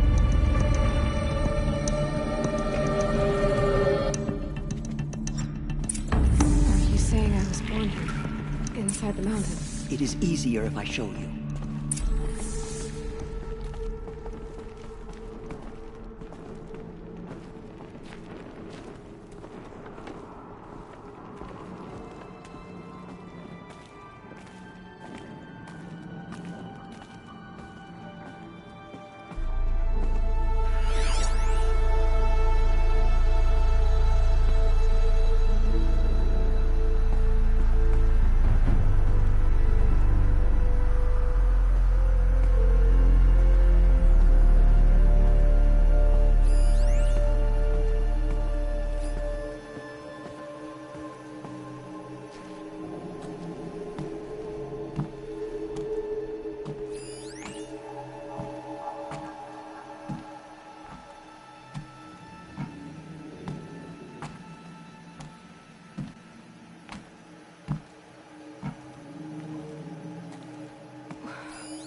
Inside the mountain. It is easier if I show you.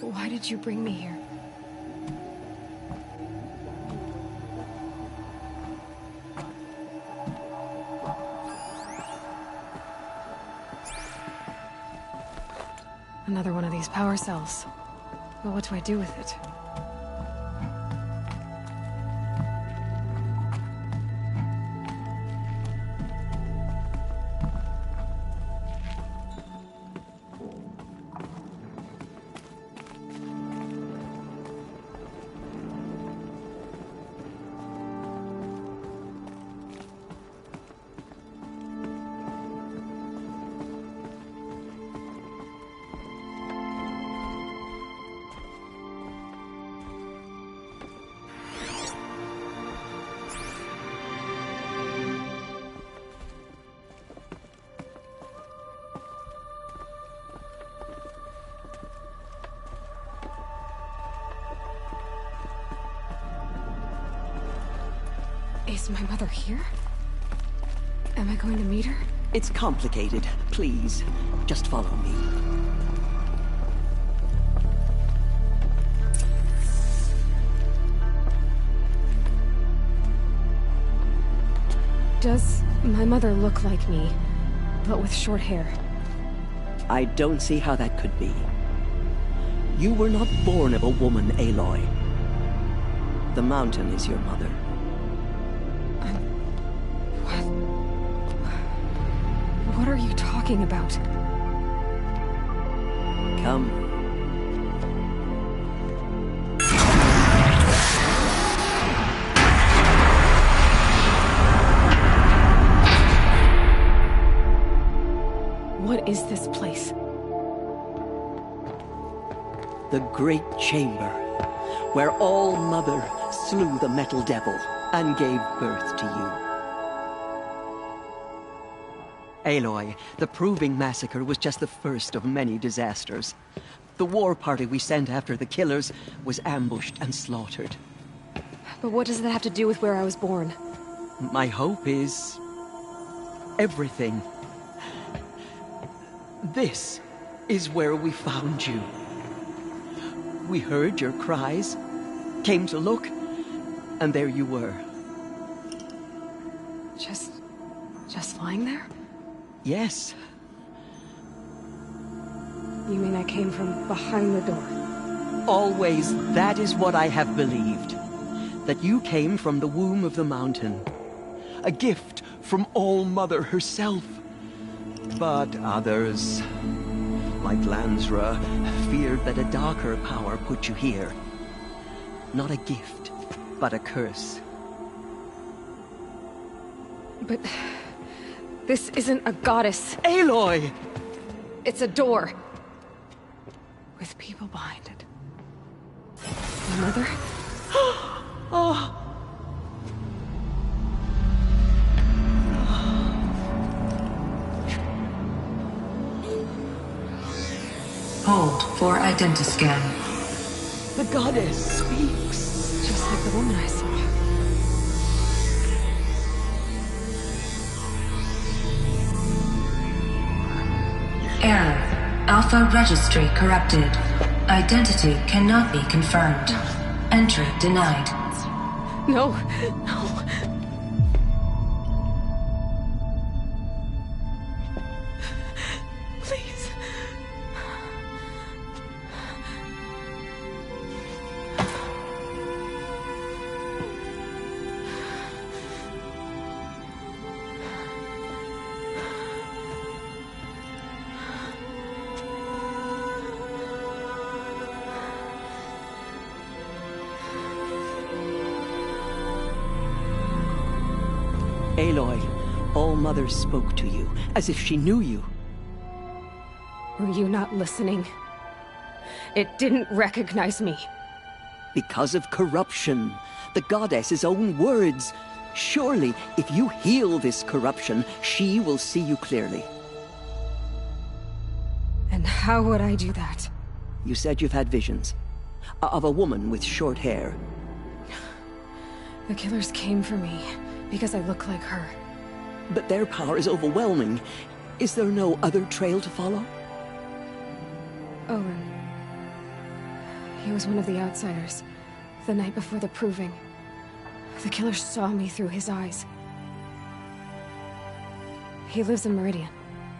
Why did you bring me here? Another one of these power cells. But what do I do with it? Is my mother here? Am I going to meet her? It's complicated. Please, just follow me. Does my mother look like me, but with short hair? I don't see how that could be. You were not born of a woman, Aloy. The mountain is your mother. What are you talking about? Come. What is this place? The Great Chamber, where All Mother slew the Metal Devil and gave birth to you. Aloy, the Proving Massacre was just the first of many disasters. The war party we sent after the killers was ambushed and slaughtered. But what does that have to do with where I was born? My hope is... everything. This is where we found you. We heard your cries, came to look, and there you were. Just lying there? Yes. You mean I came from behind the door? Always, that is what I have believed. That you came from the womb of the mountain. A gift from All Mother herself. But others, like Lansra, feared that a darker power put you here. Not a gift, but a curse. But... this isn't a goddess. Aloy! It's a door. With people behind it. My mother? Oh. Hold for identiscan. The goddess speaks. Just like the woman I saw. Error. Alpha registry corrupted. Identity cannot be confirmed. Entry denied. No, no. Please. Aloy, All Mother spoke to you, as if she knew you. Were you not listening? It didn't recognize me. Because of corruption. The goddess's own words. Surely, if you heal this corruption, she will see you clearly. And how would I do that? You said you've had visions. Of a woman with short hair. The killers came for me. Because I look like her. But their power is overwhelming. Is there no other trail to follow? Owen. He was one of the outsiders. The night before the Proving. The killers saw me through his eyes. He lives in Meridian.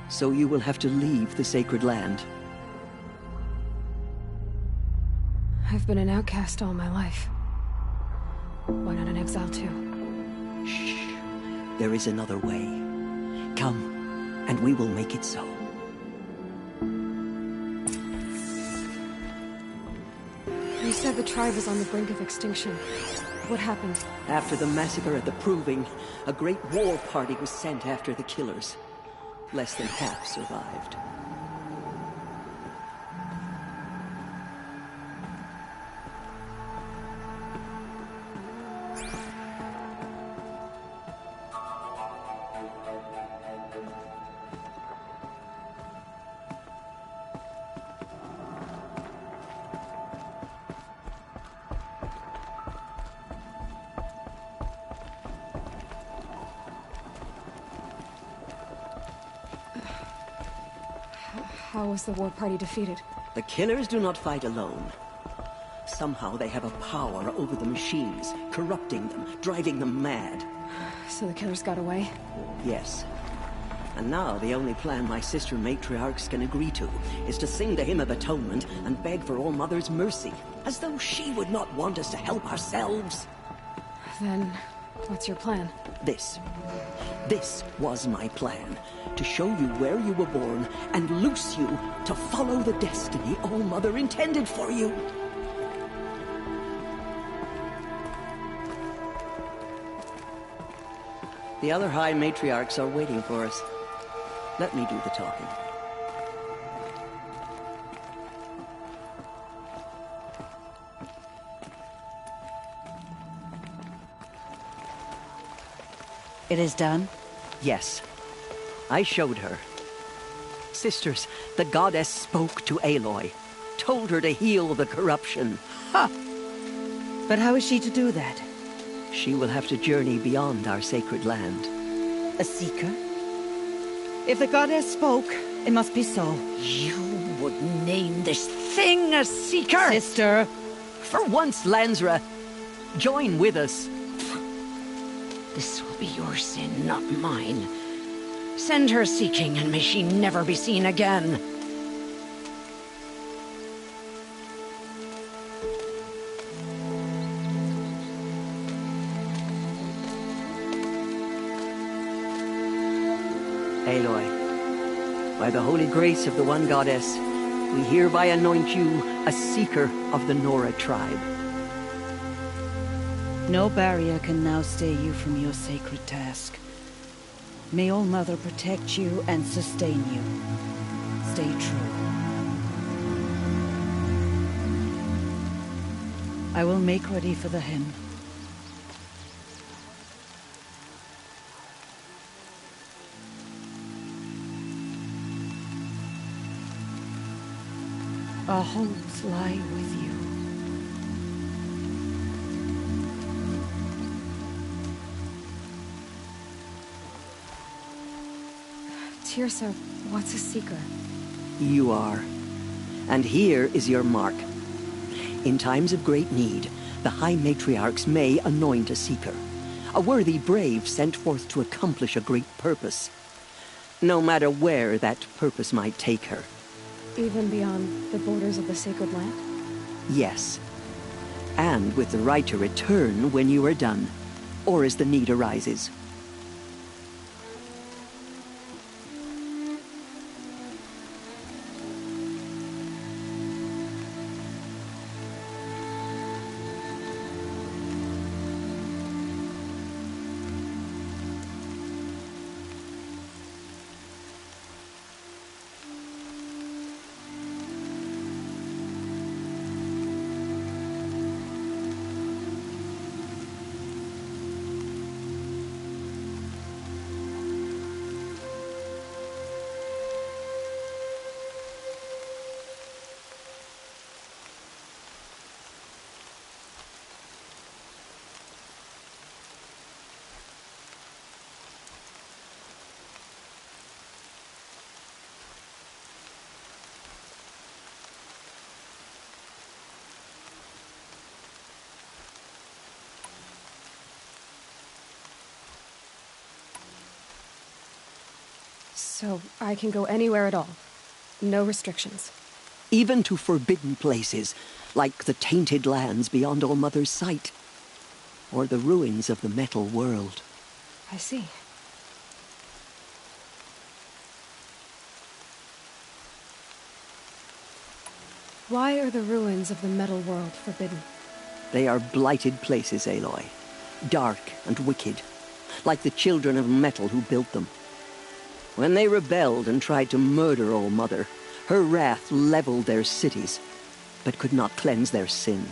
So you will have to leave the sacred land. I've been an outcast all my life. Why not an exile too? Shh. There is another way. Come, and we will make it so. You said the tribe was on the brink of extinction. What happened? After the massacre at the Proving, a great war party was sent after the killers. Less than half survived. How was the war party defeated? The killers do not fight alone. Somehow they have a power over the machines, corrupting them, driving them mad. So the killers got away? Yes. And now the only plan my sister matriarchs can agree to is to sing the Hymn of Atonement and beg for All Mother's mercy, as though she would not want us to help ourselves. Then, what's your plan? This was my plan. To show you where you were born and loose you to follow the destiny All Mother intended for you. The other High Matriarchs are waiting for us. Let me do the talking. It is done? Yes. I showed her. Sisters, the goddess spoke to Aloy. Told her to heal the corruption. Ha! But how is she to do that? She will have to journey beyond our sacred land. A seeker? If the goddess spoke, it must be so. You would name this thing a seeker? Sister! For once, Lansra, join with us. This will be your sin, not mine. Send her seeking, and may she never be seen again. Aloy, by the holy grace of the One Goddess, we hereby anoint you a seeker of the Nora tribe. No barrier can now stay you from your sacred task. May All Mother protect you and sustain you. Stay true. I will make ready for the hymn. Our homes lie with you. Teersa, what's a seeker? You are. And here is your mark. In times of great need, the High Matriarchs may anoint a seeker. A worthy brave sent forth to accomplish a great purpose. No matter where that purpose might take her. Even beyond the borders of the sacred land? Yes. And with the right to return when you are done, or as the need arises. So I can go anywhere at all. No restrictions. Even to forbidden places, like the tainted lands beyond All-Mother's sight, or the ruins of the metal world. I see. Why are the ruins of the metal world forbidden? They are blighted places, Aloy. Dark and wicked, like the children of metal who built them. When they rebelled and tried to murder All-Mother, her wrath leveled their cities, but could not cleanse their sin.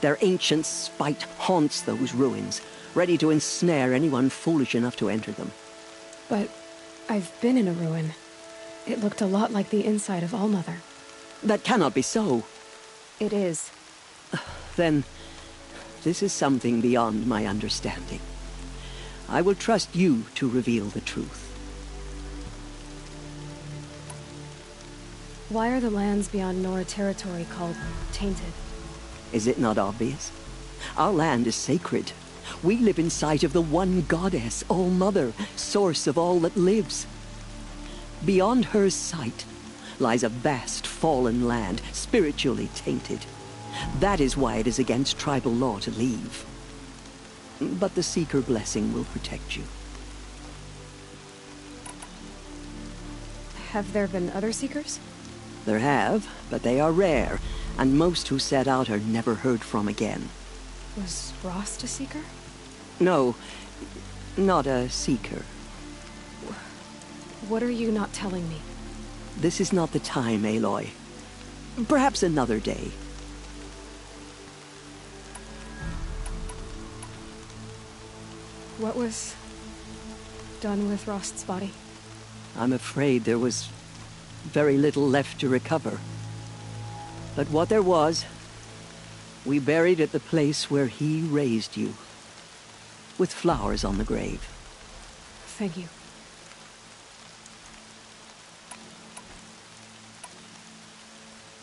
Their ancient spite haunts those ruins, ready to ensnare anyone foolish enough to enter them. But I've been in a ruin. It looked a lot like the inside of All-Mother. That cannot be so. It is. Then, this is something beyond my understanding. I will trust you to reveal the truth. Why are the lands beyond Nora territory called tainted? Is it not obvious? Our land is sacred. We live in sight of the one goddess, All-Mother, source of all that lives. Beyond her sight lies a vast fallen land, spiritually tainted. That is why it is against tribal law to leave. But the Seeker blessing will protect you. Have there been other Seekers? There have, but they are rare, and most who set out are never heard from again. Was Rost a Seeker? No, not a Seeker. What are you not telling me? This is not the time, Aloy. Perhaps another day. What was done with Rost's body? I'm afraid there was very little left to recover. But what there was, we buried at the place where he raised you, with flowers on the grave. Thank you.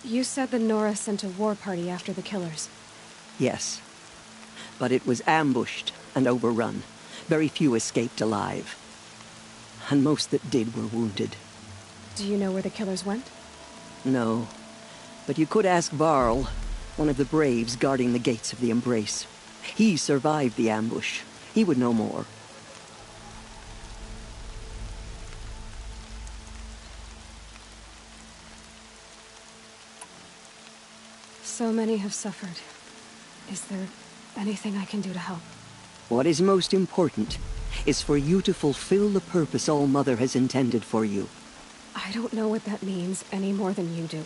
You said the Nora sent a war party after the killers. Yes, but it was ambushed and overrun. Very few escaped alive, and most that did were wounded. Do you know where the killers went? No, but you could ask Varl, one of the braves guarding the gates of the Embrace. He survived the ambush. He would know more. So many have suffered. Is there anything I can do to help? What is most important is for you to fulfill the purpose All-Mother has intended for you. I don't know what that means any more than you do.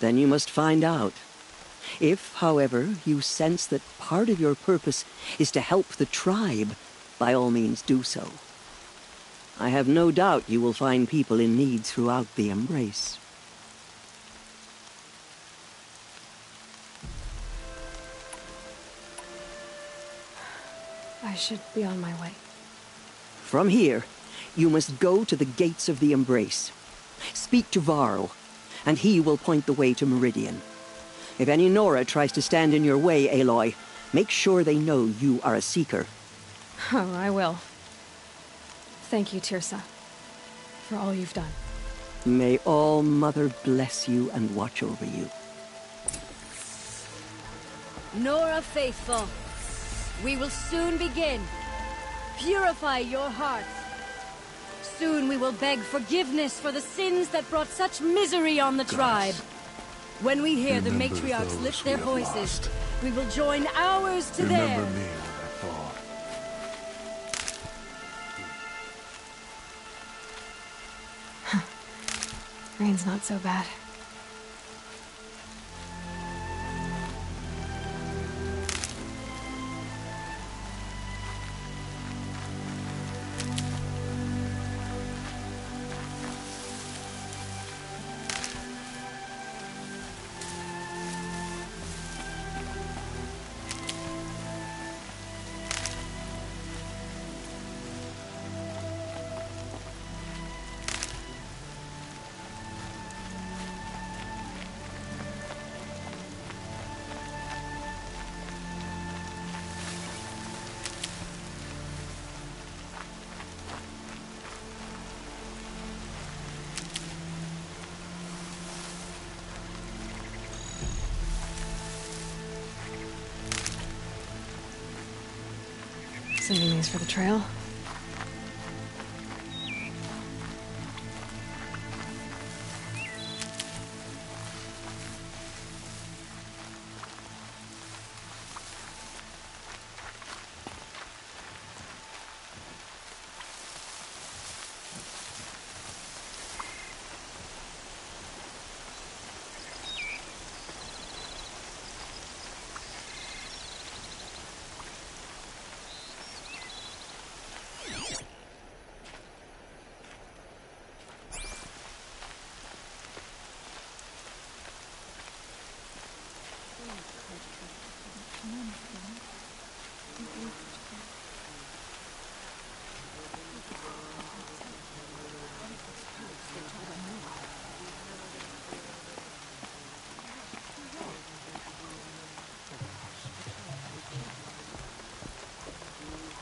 Then you must find out. If, however, you sense that part of your purpose is to help the tribe, by all means do so. I have no doubt you will find people in need throughout the Embrace. I should be on my way. From here, you must go to the gates of the Embrace. Speak to Varl, and he will point the way to Meridian. If any Nora tries to stand in your way, Aloy, make sure they know you are a Seeker. Oh, I will. Thank you, Teersa, for all you've done. May All-Mother bless you and watch over you. Nora Faithful, we will soon begin. Purify your hearts. Soon we will beg forgiveness for the sins that brought such misery on the tribe. When we hear the matriarchs lift their voices, we will join ours to theirs. Remember me when I fall. Rain's not so bad. Saving these for the trail.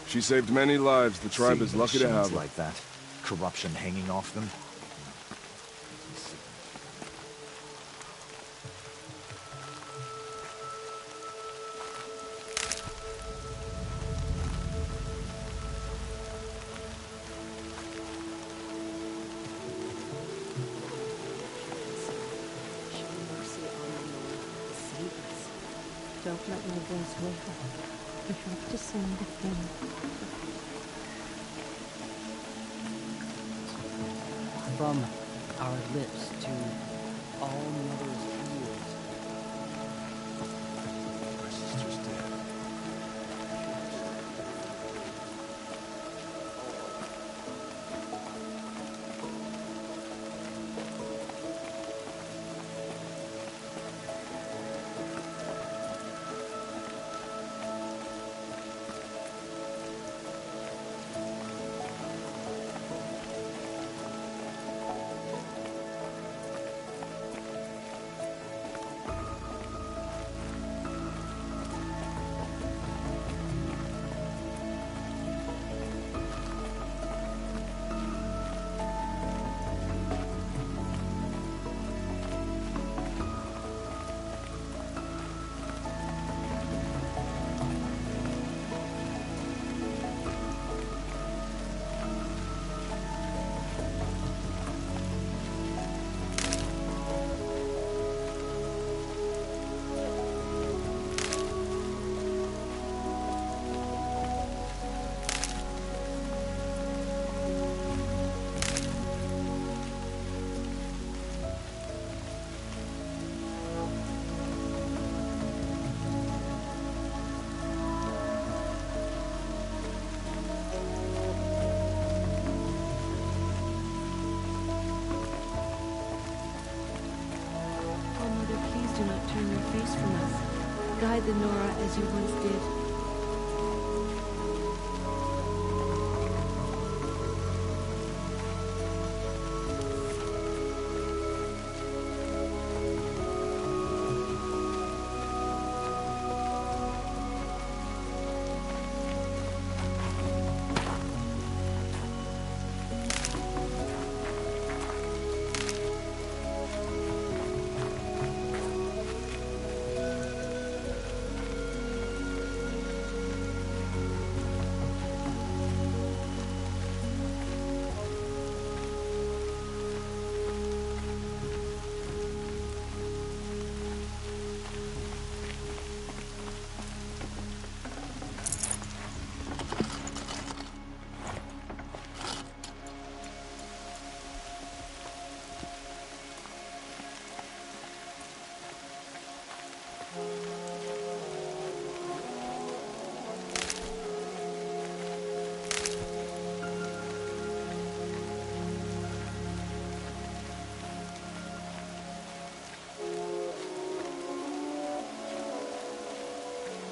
She saved many lives. The tribe is lucky to have her. like that. Corruption hanging off them. Don't let my voice wake up. I have to send the thing. From our lips to all mother's ears. My sister's dead. Guide the Nora as you once did.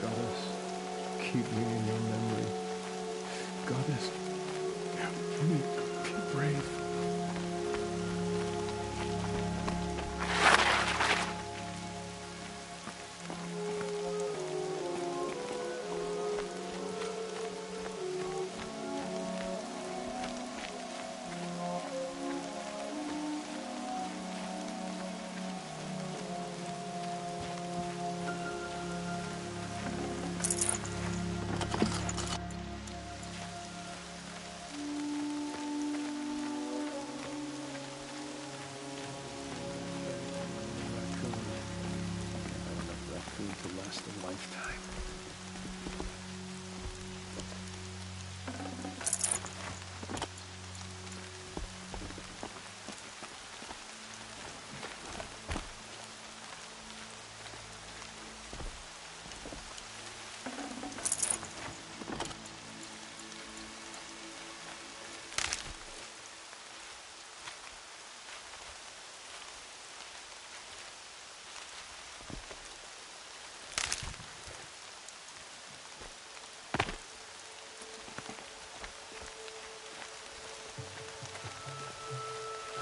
Goddess, keep me in your memory. Goddess, help me be brave.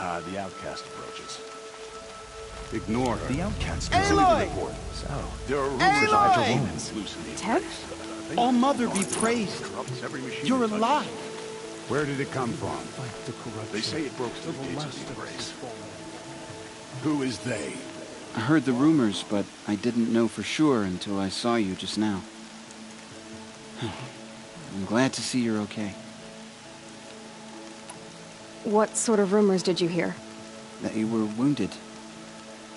The outcast approaches. Ignore her. The outcast is leaving Aloy! the port. So, There are rumors about Aloy! your wounds. Ted? All Mother be praised. You're alive. Where did it come from? They say it broke through the gates of the Embrace. Who is they? I heard the rumors, but I didn't know for sure until I saw you just now. I'm glad to see you're okay. What sort of rumors did you hear? That you were wounded.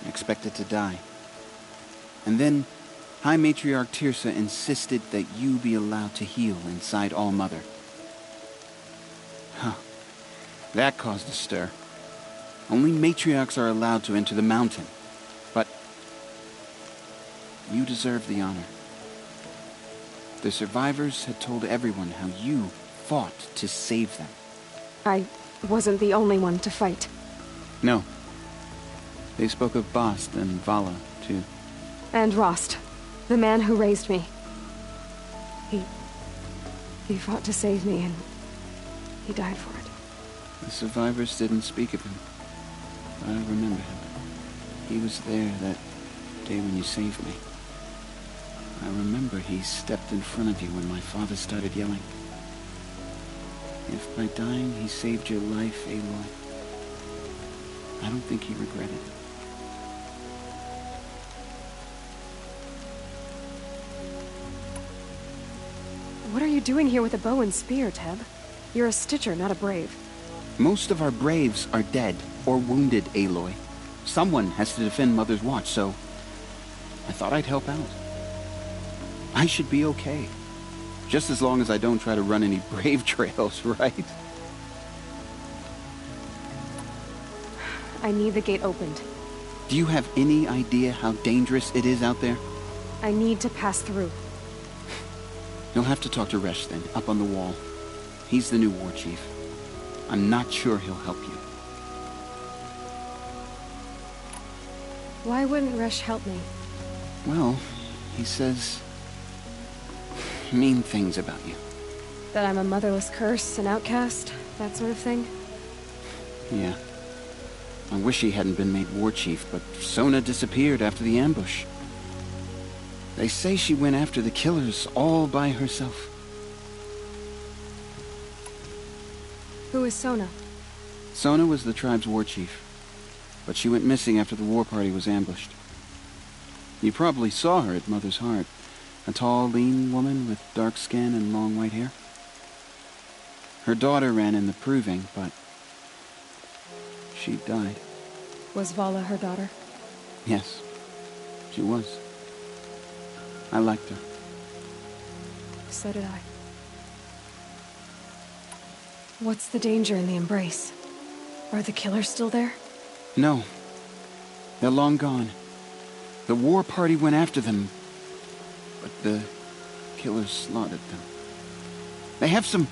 Expected to die. And then, High Matriarch Teersa insisted that you be allowed to heal inside All-Mother. Huh. That caused a stir. Only matriarchs are allowed to enter the mountain. But you deserve the honor. The survivors had told everyone how you fought to save them. I wasn't the only one to fight. No. They spoke of Bast and Vala, too. And Rost, the man who raised me. He fought to save me, and he died for it. The survivors didn't speak of him. But I remember him. He was there that day when you saved me. I remember he stepped in front of you when my father started yelling. If by dying he saved your life, Aloy, I don't think he regretted it. What are you doing here with a bow and spear, Teb? You're a Stitcher, not a Brave. Most of our Braves are dead or wounded, Aloy. Someone has to defend Mother's Watch, so I thought I'd help out. I should be okay. Just as long as I don't try to run any Brave trails, right? I need the gate opened. Do you have any idea how dangerous it is out there? I need to pass through. You'll have to talk to Resh then, up on the wall. He's the new war chief. I'm not sure he'll help you. Why wouldn't Resh help me? Well, he says mean things about you. That I'm a motherless curse, an outcast, that sort of thing? Yeah. I wish he hadn't been made war chief, but Sona disappeared after the ambush. They say she went after the killers all by herself. Who is Sona? Sona was the tribe's war chief, but she went missing after the war party was ambushed. You probably saw her at Mother's Heart. A tall, lean woman with dark skin and long white hair. Her daughter ran in the proving, but she died. Was Vala her daughter? Yes, she was. I liked her. So did I. What's the danger in the Embrace? Are the killers still there? No. They're long gone. The war party went after them, but the killers slaughtered them. They have some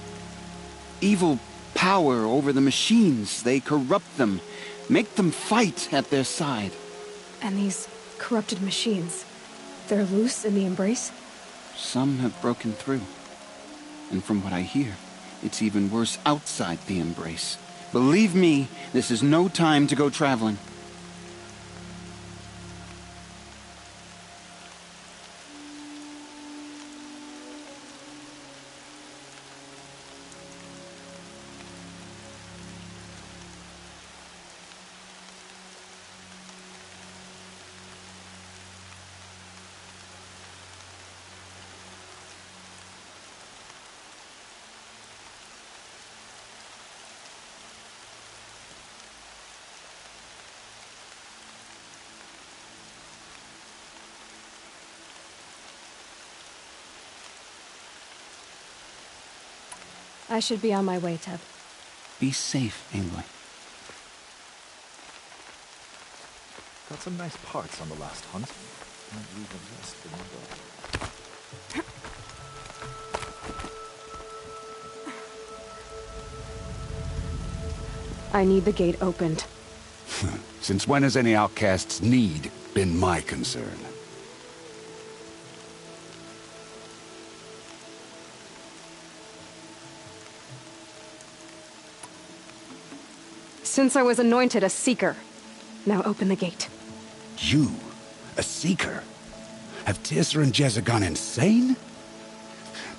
evil power over the machines. They corrupt them, make them fight at their side. And these corrupted machines, they're loose in the Embrace? Some have broken through. And from what I hear, it's even worse outside the Embrace. Believe me, this is no time to go traveling. I should be on my way, Teb. Be safe, Aloy. Got some nice parts on the last hunt. Might leave them just in the I need the gate opened. Since when has any outcast's need been my concern? Since I was anointed a Seeker. Now open the gate. You? A Seeker? Have Teersa and Jezza gone insane?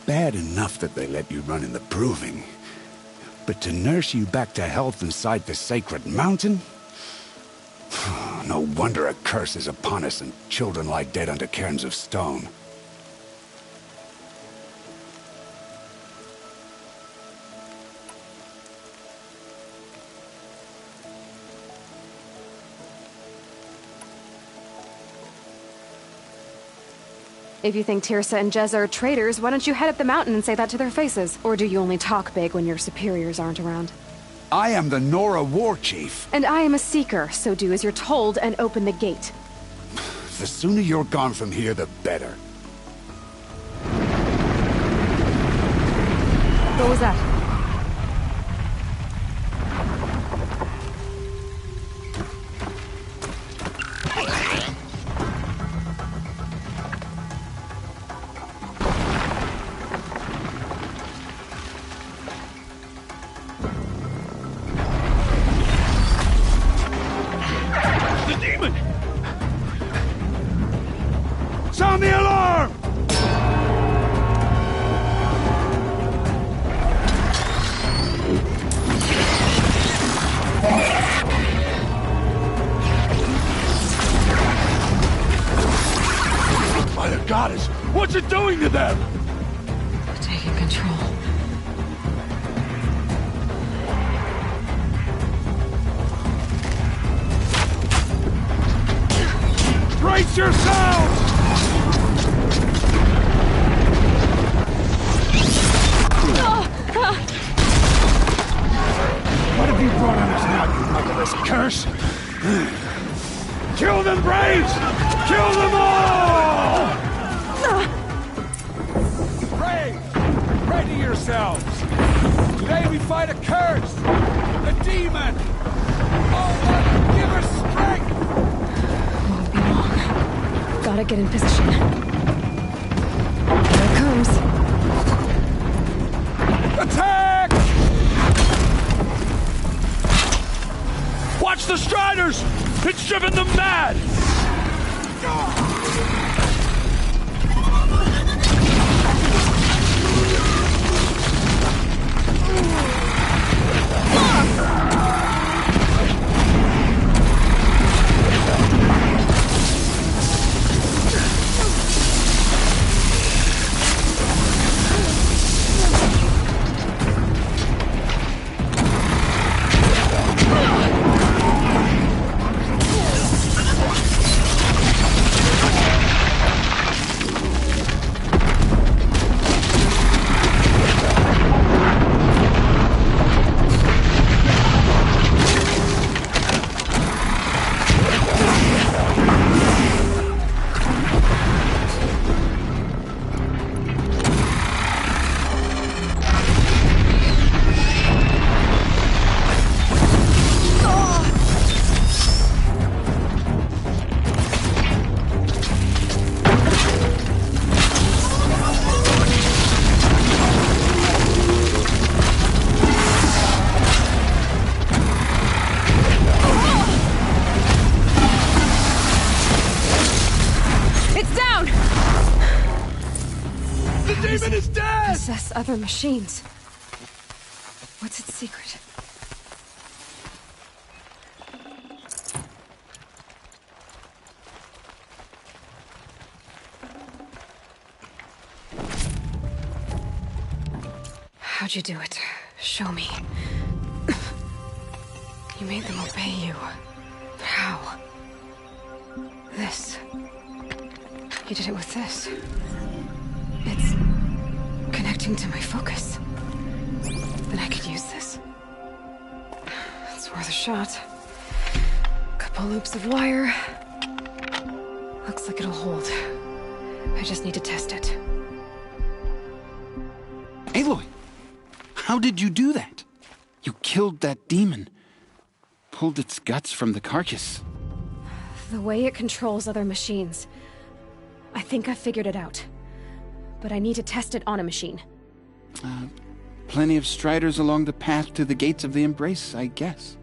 Bad enough that they let you run in the Proving. But to nurse you back to health inside the sacred mountain? No wonder a curse is upon us and children lie dead under cairns of stone. If you think Teersa and Jezza are traitors, why don't you head up the mountain and say that to their faces? Or do you only talk big when your superiors aren't around? I am the Nora War Chief. And I am a Seeker, so do as you're told and open the gate. The sooner you're gone from here, the better. What was that? Sound the alarm! By the goddess, what's it doing to them? Taking control. Brace yourselves! What have you brought on us now, you motherless curse? Kill them, Braves! Kill them all! Ready yourselves! Today we fight a curse! A demon! Oh, Lord, give us strength! Won't be long. Gotta get in position. Here it comes. Attack! Watch the Striders! It's driven them mad! demon is dead! Possess other machines. What's its secret? How'd you do it? Show me. You made them obey you. How? This. You did it with this. It's connecting to my focus. Then I could use this. It's worth a shot. Couple loops of wire. Looks like it'll hold. I just need to test it. Aloy! How did you do that? You killed that demon. Pulled its guts from the carcass. The way it controls other machines. I think I figured it out. But I need to test it on a machine. Plenty of striders along the path to the gates of the Embrace, I guess.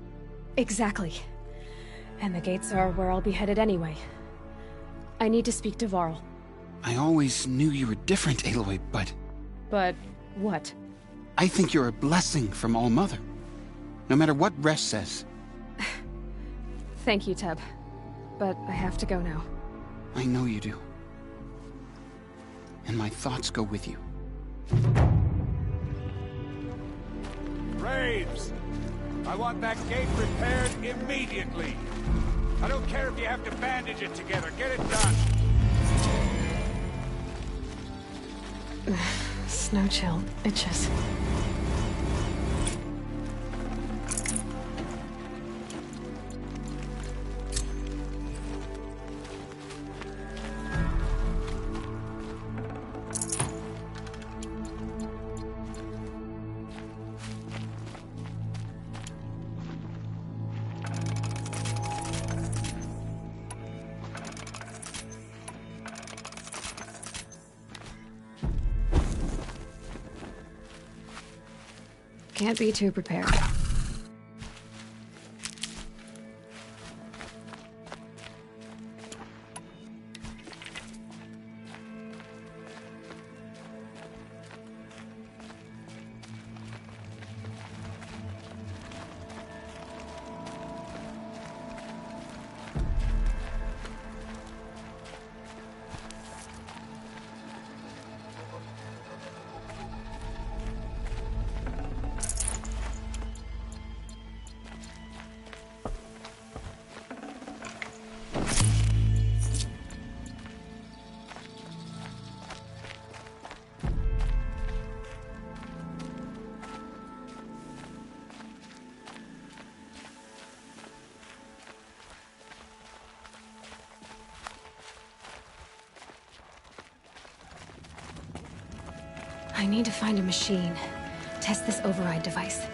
Exactly. And the gates are where I'll be headed anyway. I need to speak to Varl. I always knew you were different, Aloy, but... But what? I think you're a blessing from All-Mother. No matter what Resh says. Thank you, Teb. But I have to go now. I know you do. And my thoughts go with you. Braves! I want that gate repaired immediately. I don't care if you have to bandage it together. Get it done. Snow chill itches. Can't be too prepared. I need to find a machine. Test this override device.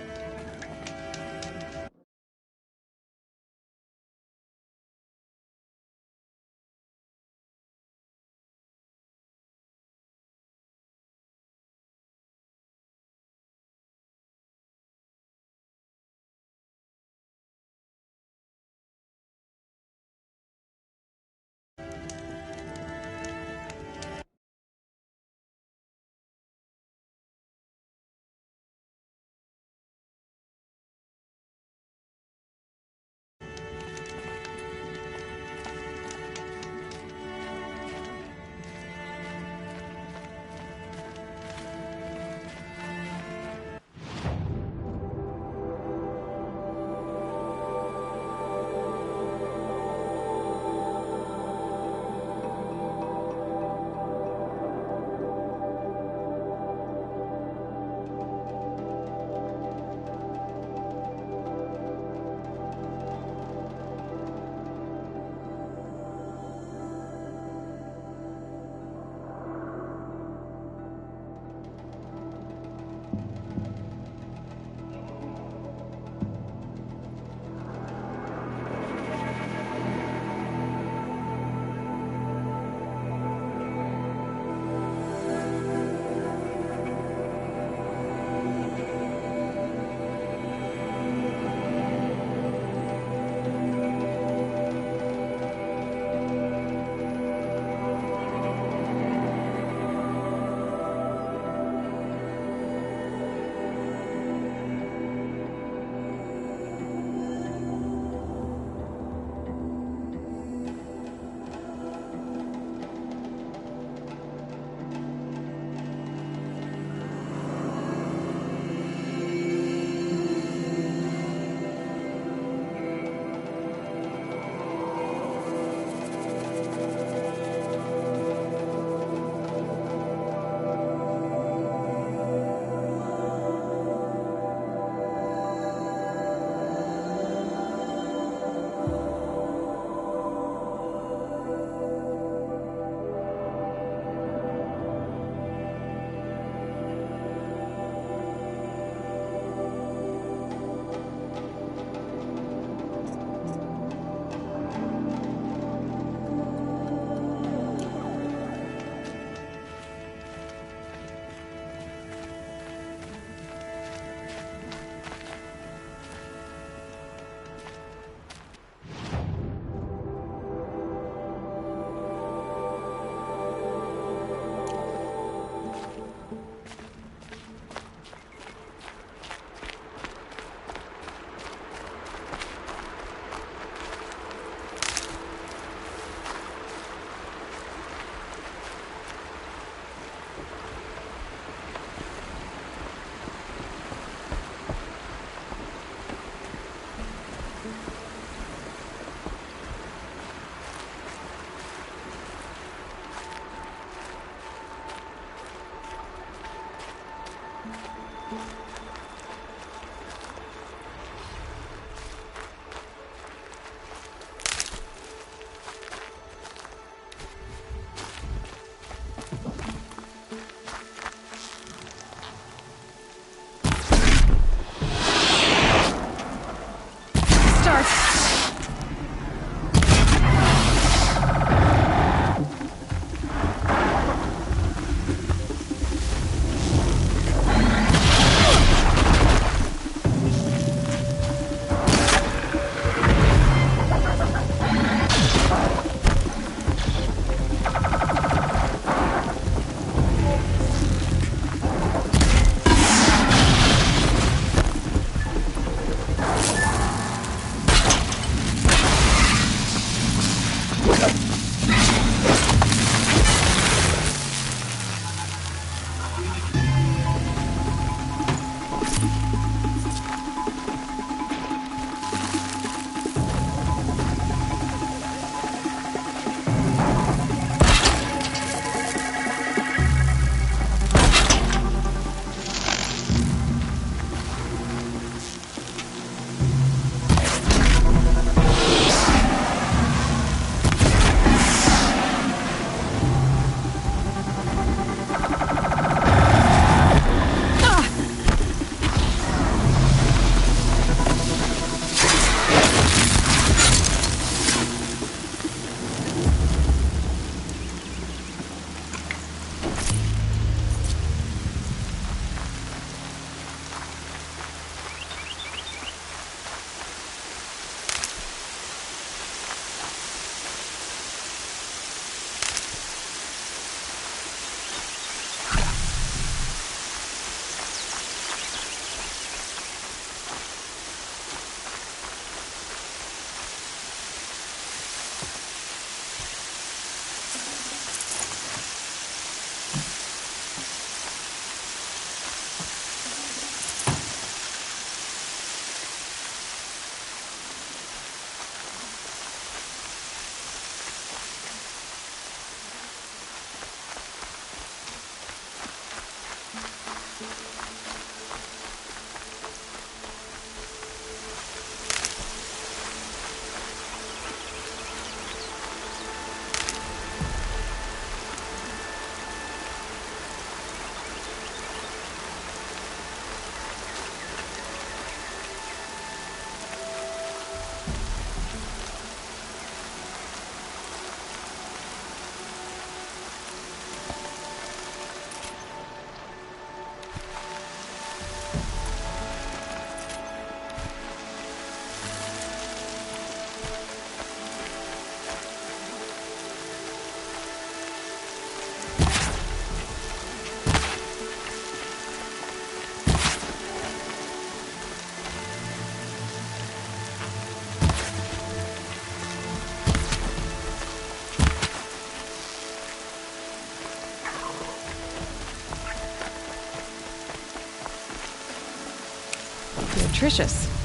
Nutritious.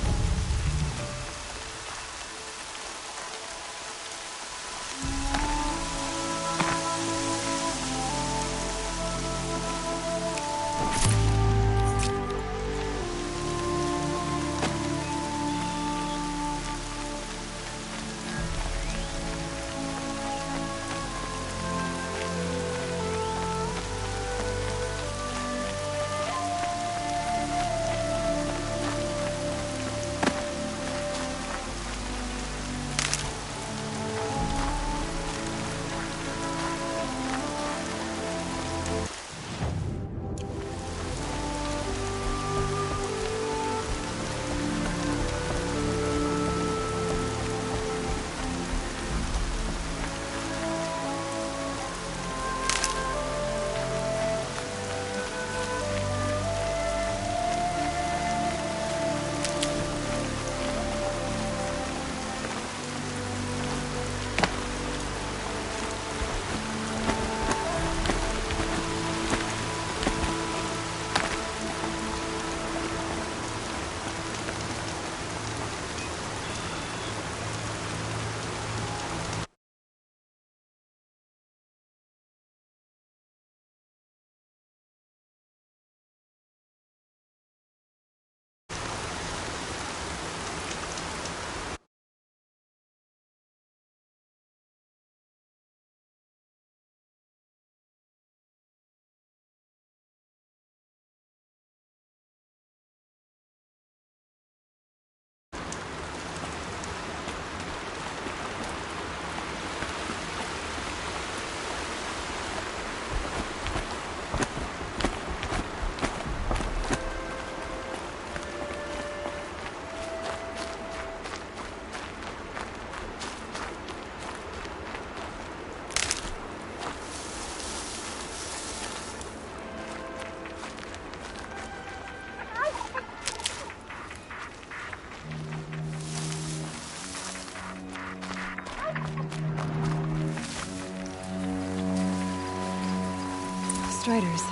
Striders.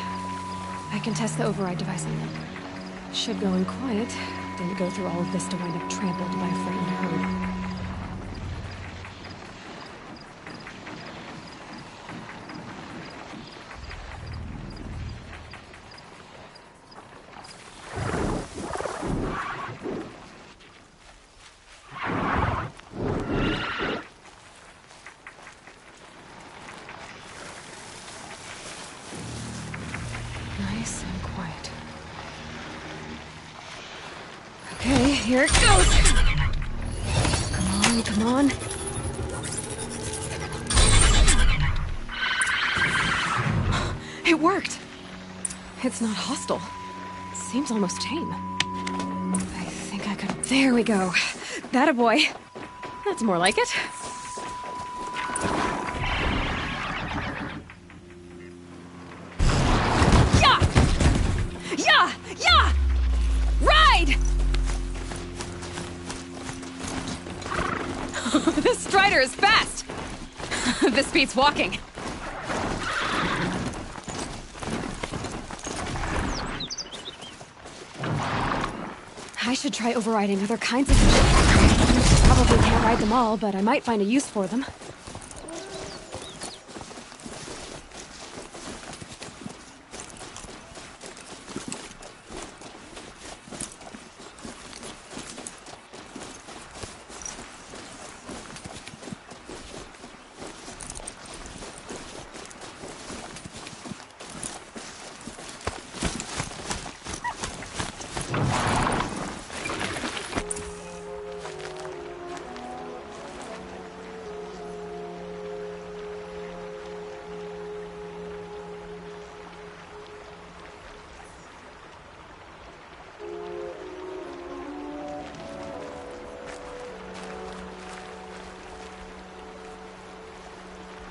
I can test the override device on them. Should go in quiet. Didn't go through all of this to wind up trampled by a frightened herd. Nice and quiet. Okay, here it goes! Come on, come on. It worked! It's not hostile. Seems almost tame. I think I could... There we go. That a boy. That's more like it. Yeah! Ride! This Strider is fast! This beats walking. I should try overriding other kinds of machines. Probably can't ride them all, but I might find a use for them.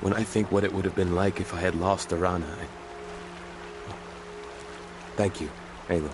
When I think what it would have been like if I had lost Arana, Thank you, Aloy.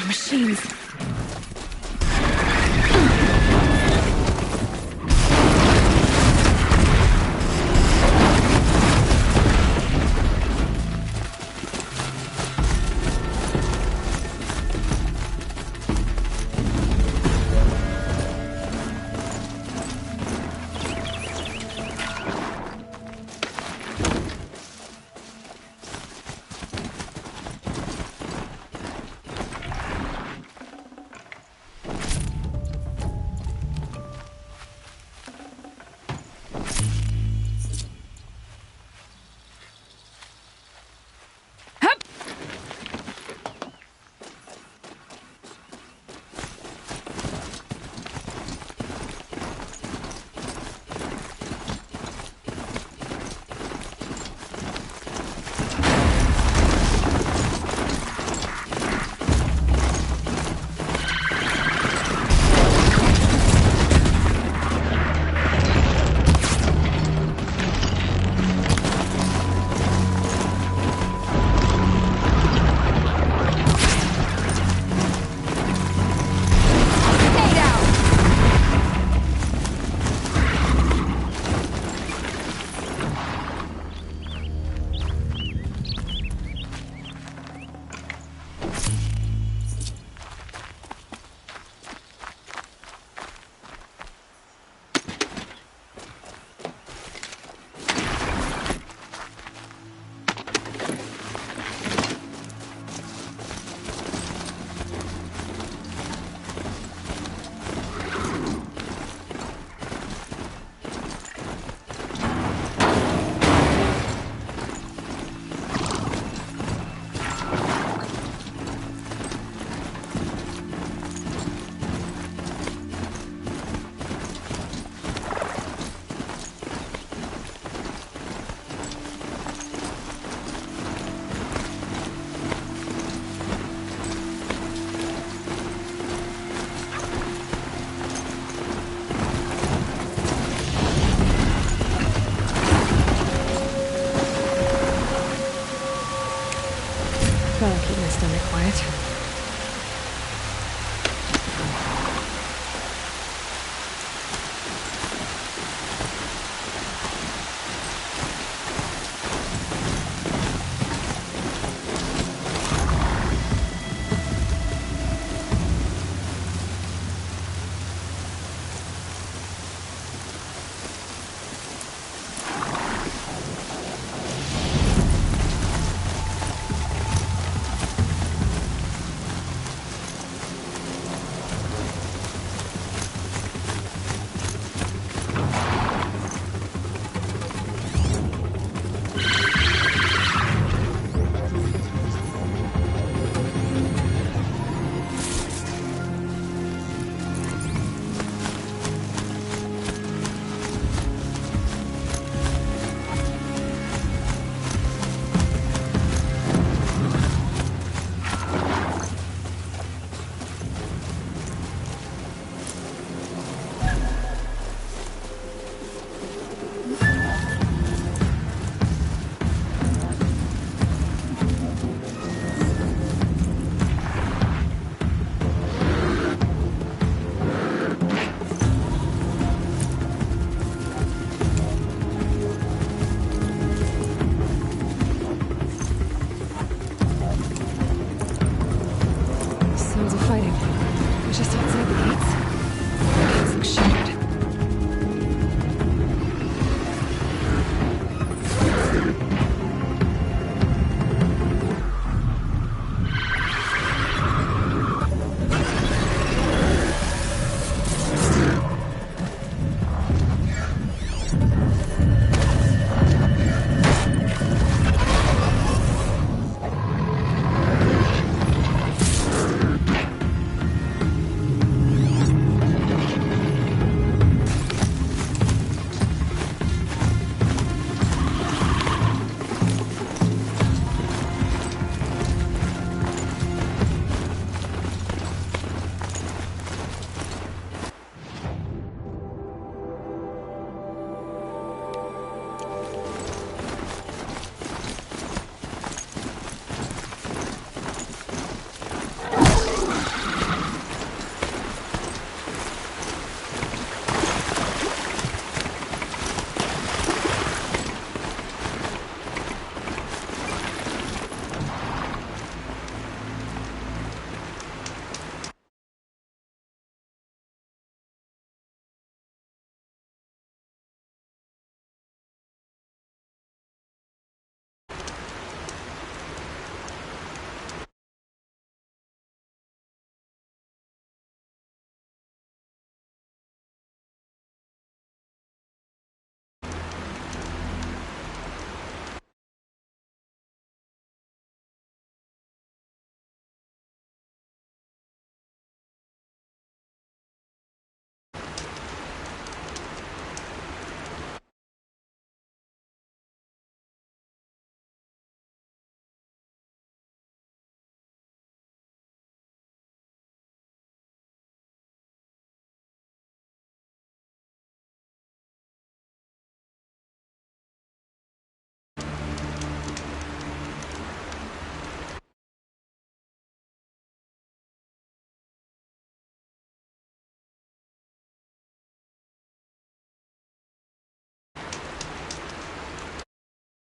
Machines.